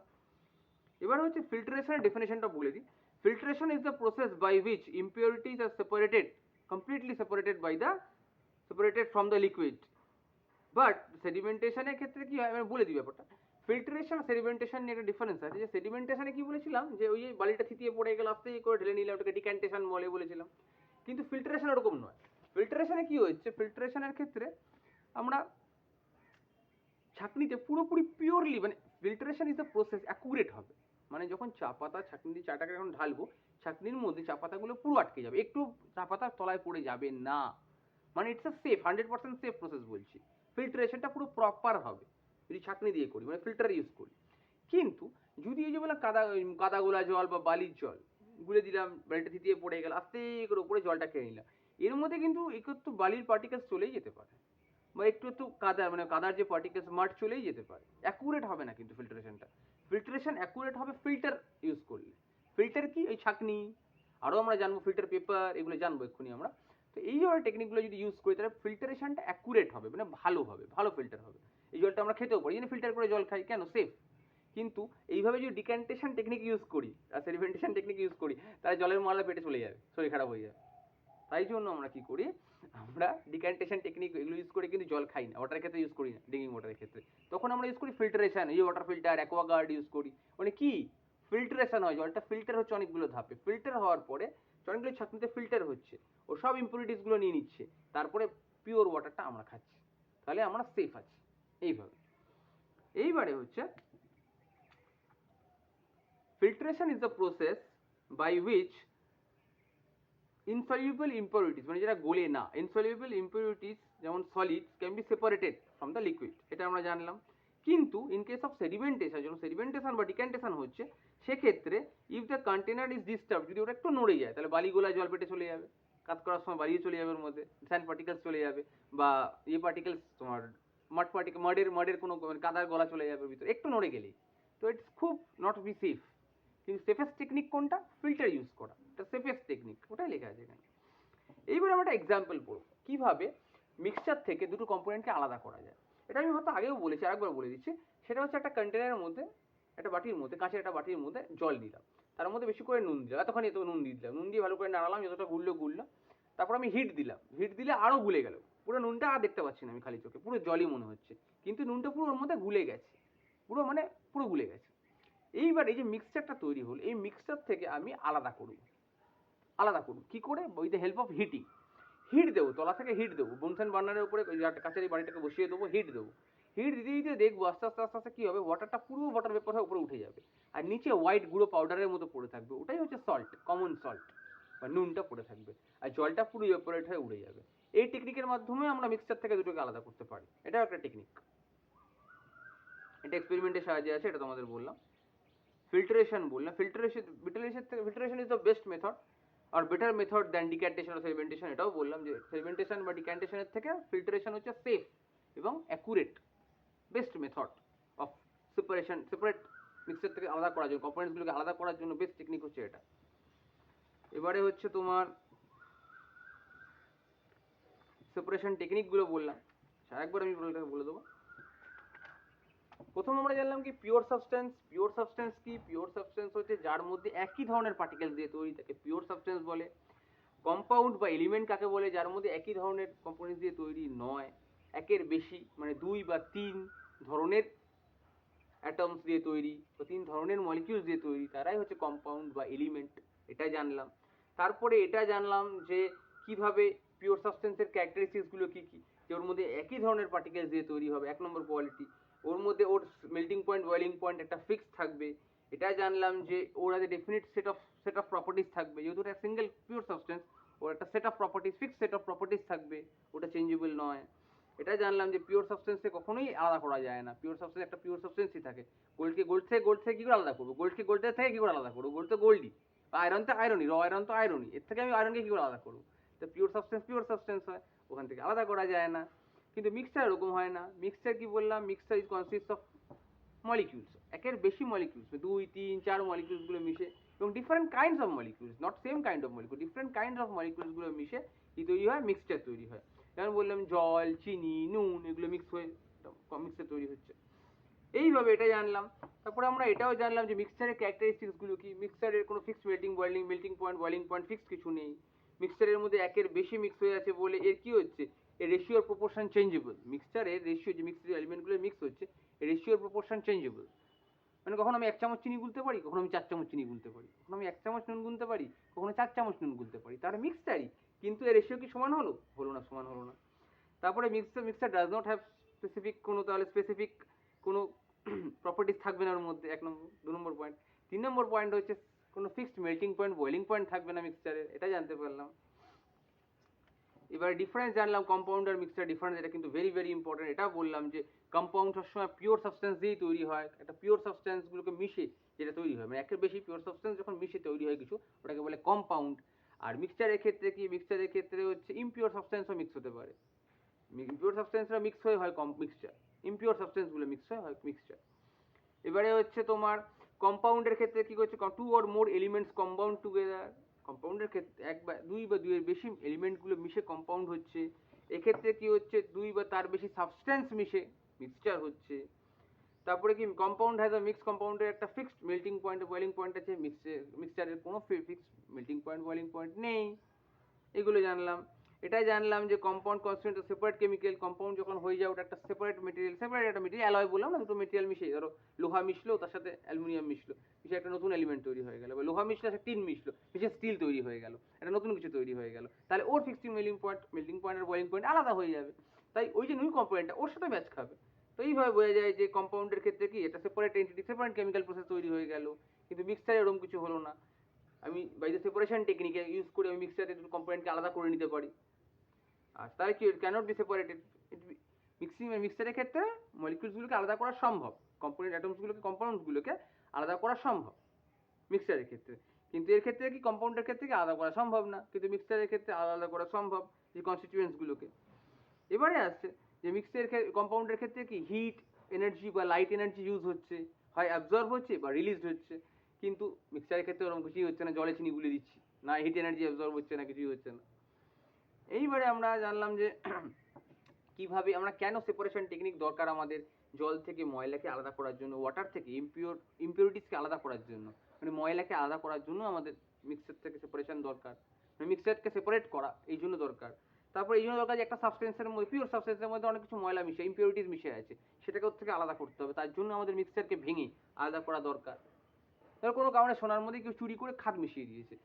এবার হচ্ছে ফিল্ট্রেশনের ডেফিনেশনটা বলে দিই। Filtration is the process by which impurities are completely separated from the liquid. But সেডিমেন্টেশনের ক্ষেত্রে কি হয় আমি বলে দিই ব্যাপারটা। ফিল্ট্রেশন সেডিমেন্টেশন নিয়ে একটা ডিফারেন্স আছে। যে সেডিমেন্টেশনে কি বলেছিলাম, যে ওই বালিটা থিতিয়ে পড়ে গেল, আস্তে করে ঢেলে নিলে, ওটাকে ডিক্যান্টেশন বলেছিলাম। কিন্তু ফিল্ট্রেশন ওরকম নয়। ফিল্ট্রেশনে কি হচ্ছে, ফিল্ট্রেশনের ক্ষেত্রে আমরা ছাঁকনিতে পুরোপুরি পিওরলি মানে filtration is the process accurate হবে। মানে যখন চা পাতা ছাঁকনি দিয়ে চাটাকে যখন ঢালবো, ছাঁকনির মধ্যে চা পাতাগুলো পুরো আটকে যাবে, একটু চা পাতা তলায় পড়ে যাবে না। মানে it's a safe 100% safe process বলছি। ফিল্ট্রেশনটা পুরো প্রপার হবে যদি ছাঁকনি দিয়ে করি, মানে ফিল্টার ইউজ করি। কিন্তু যদি এই যে বললাম কাদা গোলা জল বা বালির জল গুলে দিলাম, বালিটা থিতিয়ে পড়ে গেল, আস্তে করে উপরে জলটা খেয়ে নিলাম, এর মধ্যে কিন্তু একটু বালির পার্টিকেলস চলেই যেতে পারে, বা একটু একটু কাদার মানে কাদার যে পার্টিকেলস মাঠ চলেই যেতে পারে, অ্যাকুরেট হবে না কিন্তু ফিল্টারেশনটা। ফিল্টারেশন অ্যাকুরেট হবে ফিল্টার ইউজ করলে। ফিল্টার কি, ওই ছাঁকনি, আরও আমরা জানবো ফিল্টার পেপার, এগুলো জানবো এক্ষুনি আমরা। তো এই ধরনের টেকনিকগুলো যদি ইউজ করি তাহলে ফিল্টারেশনটা অ্যাকুরেট হবে, মানে ভালো হবে, ভালো ফিল্টার হবে। এই জলটা আমরা খেতেও পারি, জন্য ফিল্টার করে জল খাই, কেন, সেফ। কিন্তু এইভাবে যদি ডিক্যান্টেশন টেকনিক ইউজ করি আর সেডিমেন্টেশন টেকনিক ইউজ করি তাহলে জলের ময়লা পেটে চলে যাবে, শরীর খারাপ হয়ে যাবে। তাই জন্য আমরা কি করি, আমরা ডিক্যান্টেশন টেকনিক এগুলো ইউজ করে কিন্তু জল খাই না, ওয়াটারের ক্ষেত্রে ইউজ করি না, ড্রিঙ্কিং ওয়াটারের ক্ষেত্রে। তখন আমরা ইউজ করি ফিল্টারেশন, এই ওয়াটার ফিল্টার, অ্যাকোয়াগার্ড ইউজ করি। মানে কি, ফিল্টারেশন হয়, জলটা ফিল্টার হচ্ছে অনেকগুলো ধাপে, ফিল্টার হওয়ার পরে অনেকগুলো ছাঁকনিতে ফিল্টার হচ্ছে, ও সব ইম্পুরিটিস গুলো নিয়ে নিচ্ছে, তারপরে পিওর ওয়াটারটা আমরা খাচ্ছি, তাহলে আমরা সেফ আছি। এইভাবে। এইবারে হচ্ছে filtration is the process by which insoluble impurities মানে যেটা গোলে না, insoluble impurities যেমন solids can be separated from the liquid, এটা আমরা জানলাম। কিন্তু in case of sedimentation, যখন sedimentation বা decantation হচ্ছে সেক্ষেত্রে if the container is disturbed, যদি ওটা একটু নড়ে যায় তাহলে বালি গোলা জল পেটে চলে যাবে, কাজ করার সময় বালিও চলে যাবে, ওর মধ্যে স্যান্ড পার্টিকেলস চলে যাবে, বা পার্টিকেলস তোমার মাড পার্টিকেল, মাডের কোনো কাদার গলা চলে যাবে ভিতরে একটু নড়ে গেলেই। তো ইটস খুব নট বি সেফ। কিন্তু সেফেস্ট টেকনিক কোনটা, ফিল্টার ইউজ করা, এটা সেফেস্ট টেকনিক, ওটাই লেখা আছে এখানে। এইবার আমরা একটা এক্সাম্পল পড়ব কিভাবে মিক্সচার থেকে দুটো কম্পোনেন্টকে আলাদা করা যায়। এটা আমি হয়তো আগেও বলেছি, আরেকবার বলে দিচ্ছি। সেটা হচ্ছে একটা কন্টেনারের মধ্যে, একটা বাটির মধ্যে, কাঁচের একটা বাটির মধ্যে জল দিলাম, তার মধ্যে বেশি করে নুন দিলাম, এতখানি এত নুন দিয়ে দিলাম, নুন দিয়ে ভালো করে নাড়ালাম, যতটা গুললো। তারপর আমি হিট দিলাম, হিট দিলে আরো গুলে গেল, পুরো নুনটা আর দেখতে পাচ্ছি না আমি খালি চোখে, পুরো জলই মনে হচ্ছে, কিন্তু নুনটা পুরো ওর মধ্যে গুলে গেছে, পুরো মানে পুরো গুলে গেছে। এইবার এই যে মিক্সচারটা তৈরি হলো, এই মিক্সচার থেকে আমি আলাদা করব কি করে, with the help of heating. Heat দেবো, তলা থেকে হিট দেবো, বুনসেন বার্নারের উপরে কাছের এই বাড়িটাকে বসিয়ে দেবো, হিট দেবো। হিট দিতে দিতে দেখবো আস্তে আস্তে আস্তে আস্তে কি হবে, ওয়াটারটা পুরো ওয়াটার ভেপর হয়ে উপরে উঠে যাবে, আর নিচে হোয়াইট গুঁড়ো পাউডারের মতো পড়ে থাকবে, ওটাই হচ্ছে সল্ট, কমন সল্ট বা নুনটা পড়ে থাকবে, আর জলটা পুরো ইভাপোরেট হয়ে উড়ে যাবে। এই টেকনিকের মাধ্যমে আমরা মিক্সচার থেকে দুটোকে আলাদা করতে পারি, এটাও একটা টেকনিক। এটা এক্সপেরিমেন্টের সাহায্যে আছে, এটা তোমাদের বললাম। ফিল্টারেশন বললাম, filtration is the best method আর বেটার মেথড দ্যান ডিক্যান্টেশন আর সেডিমেন্টেশন, এটাও বললাম যে সেডিমেন্টেশন বা ডিক্যান্টেশনের থেকে ফিল্টারেশন হচ্ছে সেফ এবং accurate best method of separate mixture থেকে আলাদা করার জন্য, কম্পোনেন্টসগুলোকে আলাদা করার জন্য বেস্ট টেকনিক হচ্ছে এটা। এবারে হচ্ছে তোমার সেপারেশন টেকনিকগুলো বললাম, আরেকবার আমি বলে দেবো। প্রথম আমরা জানলাম কি পিওর সাবস্টেন্স। পিওর সাবস্টেন্স কি, পিওর সাবস্টেন্স হচ্ছে যার মধ্যে একই ধরনের পার্টিকেল দিয়ে তৈরি, তাকে পিওর সাবস্টেন্স বলে। কম্পাউন্ড বা এলিমেন্ট কাকে বলে, যার মধ্যে একই ধরনের কম্পোনেন্ট দিয়ে তৈরি নয়, একের বেশি মানে 2 বা 3 ধরনের অ্যাটমস দিয়ে তৈরি, তো 3 ধরনের মলিকিউলস দিয়ে তৈরি, তারাই হচ্ছে কম্পাউন্ড বা এলিমেন্ট, এটা জানলাম। তারপরে এটা জানলাম যে কিভাবে পিওর সাবস্টেন্সের ক্যারেক্টারিস্টিক্স গুলো কি কি, যে ওর মধ্যে একই ধরনের পার্টিকেলস দিয়ে তৈরি হবে, 1 নম্বর কোয়ালিটি। ওর মধ্যে ওর মেল্টিং পয়েন্ট, বয়েলিং পয়েন্ট একটা ফিক্স থাকবে। এটা জানলাম যে ওর একটা ডেফিনিট সেট অফ প্রপার্টিস থাকবে, যেহেতু এটা সিঙ্গেল পিওর সাবস্টেন্স, ওর একটা set of properties, fix set of properties থাকবে, ওটা চেঞ্জেবল নয়। এটা জানলাম যে পিওর সাবস্টেন্সকে কখনোই আলাদা করা যায় না, পিওর সাবস্টেন্স একটা পিওর সাবস্টেন্সই থাকে। গোল্ড থেকে কি করে আলাদা করবো, গোল্ড থেকে কি করে আলাদা করবো, গোল্ড তো গোল্ডই, আয়রন তো আয়রনই, র আয়রন তো আয়রনই, এর থেকে আমি আয়রনকে কি করে আলাদা করবো। তো পিওর সাবস্টেন্স হয়, ওখান থেকে আলাদা করা যায় না। কিন্তু মিক্সচার এরকম হয় না। মিক্সচার কি বললাম, mixture is consist of molecules, একের বেশি মলিকিউলস, 2, 3, 4 মলিকিউলস গুলো মিশে, এবং different kinds of molecules, not same kind of molecule, different kinds of molecules গুলো মিশে কি তৈরি হয়, মিক্সচার তৈরি হয়। যেমন বললাম জল, চিনি, নুন, এগুলো মিক্স হয়ে মিক্সচার তৈরি হচ্ছে। এইভাবে এটা জানলাম। তারপরে আমরা এটাও জানলাম যে মিক্সচারের ক্যারেক্টারিস্টিক্স গুলো কি, মিক্সচারের কোনো fixed melting point, boiling point fixed কিছু নেই। মিক্সচারের মধ্যে একের বেশি মিক্স হয়ে আছে বলে এর কি হচ্ছে, এর রেশিওর প্রপোর্শন চেঞ্জেবল, মিক্সচারের রেশিও যে মিক্সড এলিমেন্টগুলো মিক্স হচ্ছে এর রেশিওর প্রপোর্শন চেঞ্জেবল। মানে কখনো আমি 1 চামচ চিনি গুলতে পারি, কখনো আমি 4 চামচ চিনি গুলতে পারি, কখনো আমি 1 চামচ নুন গুলতে পারি, কখনো 4 চামচ নুন গুলতে পারি, তার মিক্সচারই, কিন্তু এর রেশিও কি সমান হলো, সমান হলো না। তারপরে mixture does not have specific কোনো, তাহলে স্পেসিফিক কোনো প্রপার্টিস থাকবে না ওর মধ্যে, 1 নম্বর। 2 নম্বর পয়েন্ট। 3 নম্বর পয়েন্ট হচ্ছে কোনো fixed melting point, boiling point থাকবে না মিক্সচারের, এটা জানতে পারলাম। এবার ডিফারেন্স জানলাম, কম্পাউন্ড আর মিক্সচার ডিফারেন্স, এটা কিন্তু ভেরি ভেরি ইম্পর্টেন্ট। এটা বললাম যে কম্পাউন্ড সবসময় পিওর সাবস্টেন্স দিয়েই তৈরি হয়, একটা পিওর সাবস্টেন্স গুলোকে মিশে যেটা তৈরি হয়, মানে একের বেশি পিওর সাবস্টেন্স যখন মিশে তৈরি হয় কিছু, ওটাকে বলে কম্পাউন্ড। আর মিক্সচারের ক্ষেত্রে কি, মিক্সচারের ক্ষেত্রে হচ্ছে ইমপিওর সাবস্টেন্সও মিক্স হতে পারে, ইমপিওর সাবস্টেন্সরা মিক্স হয়ে হয় মিক্সচার, ইমপিওর সাবস্টেন্সগুলো মিক্স হয় মিক্সচার। এবারে হচ্ছে তোমার কম্পাউন্ডের ক্ষেত্রে কি করছে, two or more elements compound together. কম্পাউন্ডের ক্ষেত্রে এক বা দুইয়ের বেশি এলিমেন্টগুলো মিশে কম্পাউন্ড হচ্ছে। এক্ষেত্রে কি হচ্ছে, দুই বা তার বেশি সাবস্টেন্স মিশে মিক্সচার হচ্ছে। তারপরে কি কম্পাউন্ড হ্যাজ আ মিক্স, কম্পাউন্ডের একটা fixed melting point, boiling point আছে, মিক্সচারের কোনো fixed melting point, boiling point নেই। এগুলো জানলাম। এটাই জানলাম যে compound constitute separate chemical, compound যখন হয়ে যায় ওটা একটা সেপারেট মেটেরিয়াল, সেপারেট একটা মেটেরিয়াল, অ্যালয় বললাম না, দুটো মেটেরিয়াল মিশে, ধরো লোহা মিশলো তার সাথে অ্যালুমিনিয়াম মিশলো, মিশে একটা নতুন এলিমেন্ট তৈরি হয়ে গেল, বা লোহা মিশলো সাথে টিন মিশলো, মিশে স্টিল তৈরি হয়ে গেল, একটা নতুন কিছু তৈরি হয়ে গেল, তাহলে ওর ফিক্সিং মেল্টিং পয়েন্ট আর বয়েলিং পয়েন্ট আলাদা হয়ে যাবে। তাই ওই যে নিউ কম্পোনেন্টটা ওর সাথে ম্যাচ খাবে। তো এইভাবে বোঝা যায় যে কম্পাউন্ডের ক্ষেত্রে কি এটা separate entity, separate chemical process তৈরি হয়ে গেল, কিন্তু মিক্সচারে এরকম কিছু হলো না। আমি by the separation technique use করে আমি মিক্সচারে দুটো কম্পোনেন্টকে আলাদা করে নিতে পারি। আর তাহলে কি ক্যানট বি সেপারেটেড। মিক্সচারের ক্ষেত্রে মলিকিউলসগুলোকে আলাদা করা সম্ভব, কম্পোনেন্ট অ্যাটমসগুলোকে, কম্পাউন্ডসগুলোকে আলাদা করা সম্ভব মিক্সচারের ক্ষেত্রে। কিন্তু এর ক্ষেত্রে কি কম্পাউন্ডের ক্ষেত্রে কি আলাদা করা সম্ভব না, কিন্তু মিক্সচারের ক্ষেত্রে আলাদা করা সম্ভব যে কনস্টিটিউয়েন্টসগুলোকে। এবারে আসছে যে মিক্সচারের কম্পাউন্ডের ক্ষেত্রে কি হিট এনার্জি বা লাইট এনার্জি ইউজ হচ্ছে, হয় অ্যাবজর্ব হচ্ছে বা রিলিজড হচ্ছে। কিন্তু মিক্সচারের ক্ষেত্রে ওরকম কিছুই হচ্ছে না, জলে চিনি গুলে দিচ্ছি, না হিট এনার্জি অ্যাবজর্ব হচ্ছে না, কিছুই হচ্ছে না। এইবারে আমরা জানলাম যে কিভাবে আমরা, কেন সেপারেশন টেকনিক দরকার আমাদের জল থেকে ময়লাকে আলাদা করার জন্য, ওয়াটার থেকে ইমপিউরিটিসকে আলাদা করার জন্য, মানে ময়লাকে আলাদা করার জন্য আমাদের মিক্সার থেকে সেপারেশন দরকার, মানে মিক্সারকে সেপারেট করা এই জন্য দরকার। তারপর এই জন্য দরকার যে একটা সাবস্টেন্সের মধ্যে, পিওর সাবস্টেন্সের মধ্যে অনেক কিছু ময়লা মিশে, ইমপিউরিটিস মিশে আছে, সেটাকে ওর থেকে আলাদা করতে হবে, তার জন্য আমাদের মিক্সারকে ভেঙে আলাদা করা দরকার। ধর কোনো কারণে সোনার মধ্যে কেউ চুরি করে খাদ মিশিয়ে দিয়েছে,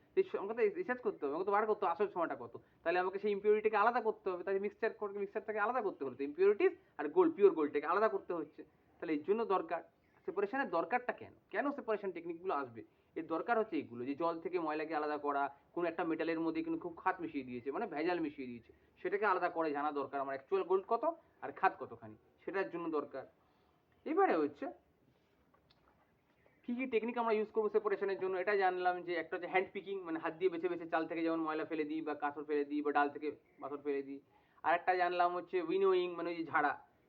আমাকে তো রিসার্চ করতে হবে, আমাকে তো বার করতে হবে আসল সোনাটা কত, তাহলে আমাকে সেই ইমপিউরিটিকে আলাদা করতে হবে, তাই মিক্সচারটাকে আলাদা করতে হলো, ইমপিউরিটিস আর গোল্ড, পিওর গোল্ডটাকে আলাদা করতে হচ্ছে। তাহলে এর জন্য দরকার সেপারেশনের দরকারটা, কেন কেন সেপারেশন টেকনিকগুলো আসবে, এর দরকার হচ্ছে এইগুলো, যে জল থেকে ময়লাকে আলাদা করা, কোনো একটা মেটালের মধ্যে কিন্তু খুব খাদ মিশিয়ে দিয়েছে, মানে ভেজাল মিশিয়ে দিয়েছে, সেটাকে আলাদা করে জানা দরকার আমার অ্যাকচুয়াল গোল্ড কত আর খাদ কতখানি, সেটার জন্য দরকার। এবারে হচ্ছে কি কি টেকনিক আমরা ইউজ করবো সেপারেশনের জন্য, এটা জানলাম যে একটা হচ্ছে হ্যান্ড পিকিং, মানে হাত দিয়ে বেছে বেছে চাল থেকে যেমন ময়লা ফেলে দিই বা কাঁচর ফেলে দিই বা ডাল থেকে পাথর ফেলে দিই। আর একটা জানলাম হচ্ছে উইনোয়িং, মানে ওই যে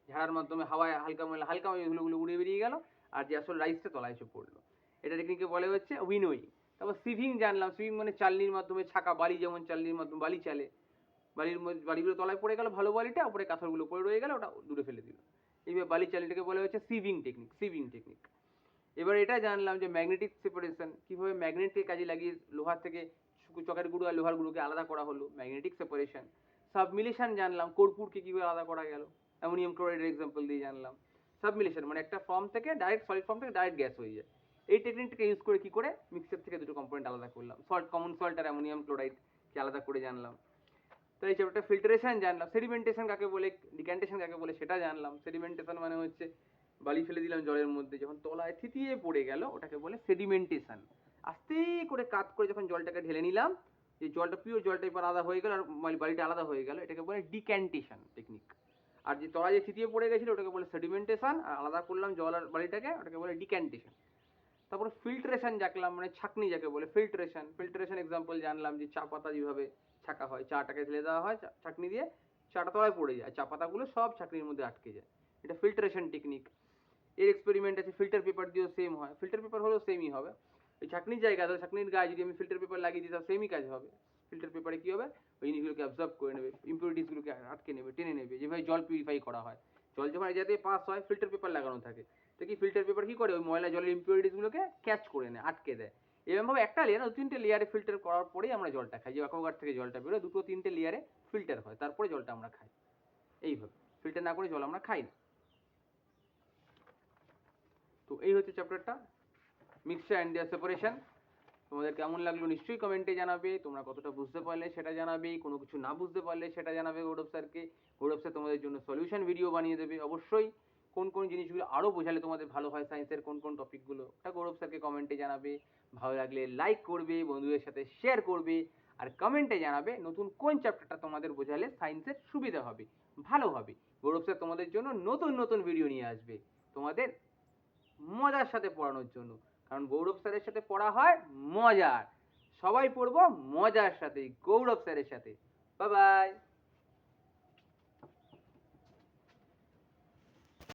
ঝাড়ার মাধ্যমে হাওয়ায় হালকা ময়লা, হালকা ধুলোগুলো উড়ে বেরিয়ে গেল, আর যে আসল রাইসটা তলায় এসে পড়লো, এটা টেকনিকে বলে হচ্ছে উইনোয়িং। তারপর সিভিং জানলাম, সিভিং মানে চালনির মাধ্যমে ছাকা, বালি যেমন চালনির মাধ্যমে বালি চালে, বালিগুলো তলায় পড়ে গেল, ভালো বালিটা উপরে কাঁথরগুলো পড়ে রয়ে গেল, ওটা দূরে ফেলে দিল। এইভাবে বালি চালনিটাকে বলা হচ্ছে সিভিং টেকনিক। এবার এটা জানলাম যে ম্যাগনেটিক সেপারেশন, কিভাবে ম্যাগনেটকে কাজে লাগিয়ে লোহার থেকে চকের গুঁড়ো আর লোহার গুঁড়োকে আলাদা করা হলো, ম্যাগনেটিক সেপারেশন। সাবমিলেশন জানলাম, কর্পূরকে কিভাবে আলাদা করা গেল, অ্যামোনিয়াম ক্লোরাইডের এক্সাম্পল দিয়ে জানলাম। সাবমিলেশন মানে একটা ফর্ম থেকে ডাইরেক্ট, সলিড ফর্ম থেকে ডাইরেক্ট গ্যাস হয়ে যায়। এই টেকনিকটাকে ইউজ করে কি করে মিক্সার থেকে দুটো কম্পোনেন্ট আলাদা করলাম, কমন সল্ট আর অ্যামোনিয়াম ক্লোরাইড কে আলাদা করে জানলাম। তো এই চ্যাপ্টারটা ফিল্টারেশন জানলাম, সেডিমেন্টেশন কাকে বলে, ডিক্যান্টেশন কাকে বলে সেটা জানলাম। সেডিমেন্টেশন মানে হচ্ছে বালি ফেলে দিলাম জলের মধ্যে, যখন তলায় থিতিয়ে পড়ে গেল ওটাকে বলে সেডিমেন্টেশন। আস্তে করে কাত করে যখন জলটাকে ঢেলে নিলাম, যে জলটা পিওর জলটা এবার আলাদা হয়ে গেল আর বালিটা আলাদা হয়ে গেল, এটাকে বলে ডিক্যান্টেশন টেকনিক। আর যে তলায় যে থিতিয়ে পড়ে গেছিল ওটাকে বলে সেডিমেন্টেশন, আর আলাদা করলাম জল আর বালিটাকে, ওটাকে বলে ডিক্যান্টেশন। তারপরে ফিল্ট্রেশন জানলাম, মানে ছাঁকনি যাকে বলে ফিল্ট্রেশন এক্সাম্পল জানলাম, যে চা পাতা যেভাবে ছাঁকা হয়, চাটাকে ঢেলে দেওয়া হয় ছাঁকনি দিয়ে, চাটা তলায় পড়ে যায়, চা পাতাগুলো সব ছাঁকনির মধ্যে আটকে যায়, এটা ফিল্ট্রেশন টেকনিক। এর এক্সপেরিমেন্ট আছে, ফিল্টার পেপার দিয়েও সেম হয়, ফিল্টার পেপার হলেও সেমই হবে। ওই ছাঁকনির জায়গা, ছাঁকনির গায়ে যদি আমি ফিল্টার পেপার লাগিয়ে দিই তাহলে সেমই কাজ হবে। ফিল্টার পেপারে কি হবে, ওই জিনিসগুলোকে অ্যাবজর্ব করে নেবে, ইম্পিউরিটিসগুলোকে আটকে নেবে, টেনে নেবে, যেভাবে জল পিউরিফাই করা হয়, জল যখন যাতে পাস হয় ফিল্টার পেপার লাগানো থাকে, তো কি ফিল্টার পেপার কি করে ওই ময়লা জলের ইম্পিউরিটিসগুলোকে ক্যাচ করে নেয়, আটকে দেয়। এরকমভাবে একটা লেয়ার, দু তিনটে লেয়ারে ফিল্টার করার পরেই আমরা জলটা খাই, যে অ্যাকোয়াগার্ড থেকে জলটা বেরোয় দুটো তিনটে লেয়ারে ফিল্টার হয়, তারপরে জলটা আমরা খাই। এইভাবে ফিল্টার না করে জল আমরা খাই না। তো এই হচ্ছে চ্যাপ্টারটা, মিক্সচার অ্যান্ড দেয়ার সেপারেশন। তোমাদের কেমন লাগলো নিশ্চয়ই কমেন্টে জানাবে, তোমরা কতটা বুঝতে পারলে সেটা জানাবে, কোনো কিছু না বুঝতে পারলে সেটা জানাবে গৌরব স্যারকে, গৌরব স্যার তোমাদের জন্য সলিউশন ভিডিও বানিয়ে দেবে অবশ্যই। কোন কোন জিনিসগুলো আরও বোঝালে তোমাদের ভালো হয়, সায়েন্সের কোন কোন টপিকগুলো, ওটা গৌরব স্যারকে কমেন্টে জানাবে। ভালো লাগলে লাইক করবে, বন্ধুদের সাথে শেয়ার করবে, আর কমেন্টে জানাবে নতুন কোন চ্যাপ্টারটা তোমাদের বোঝালে সায়েন্সের সুবিধা হবে, ভালো হবে। গৌরব স্যার তোমাদের জন্য নতুন নতুন ভিডিও নিয়ে আসবে তোমাদের মজার সাথে পড়ানোর জন্য, কারণ গৌরব স্যারের সাথে পড়া হয় মজার, সবাই পড়বো মজার সাথে গৌরব স্যারের সাথে। Bye bye.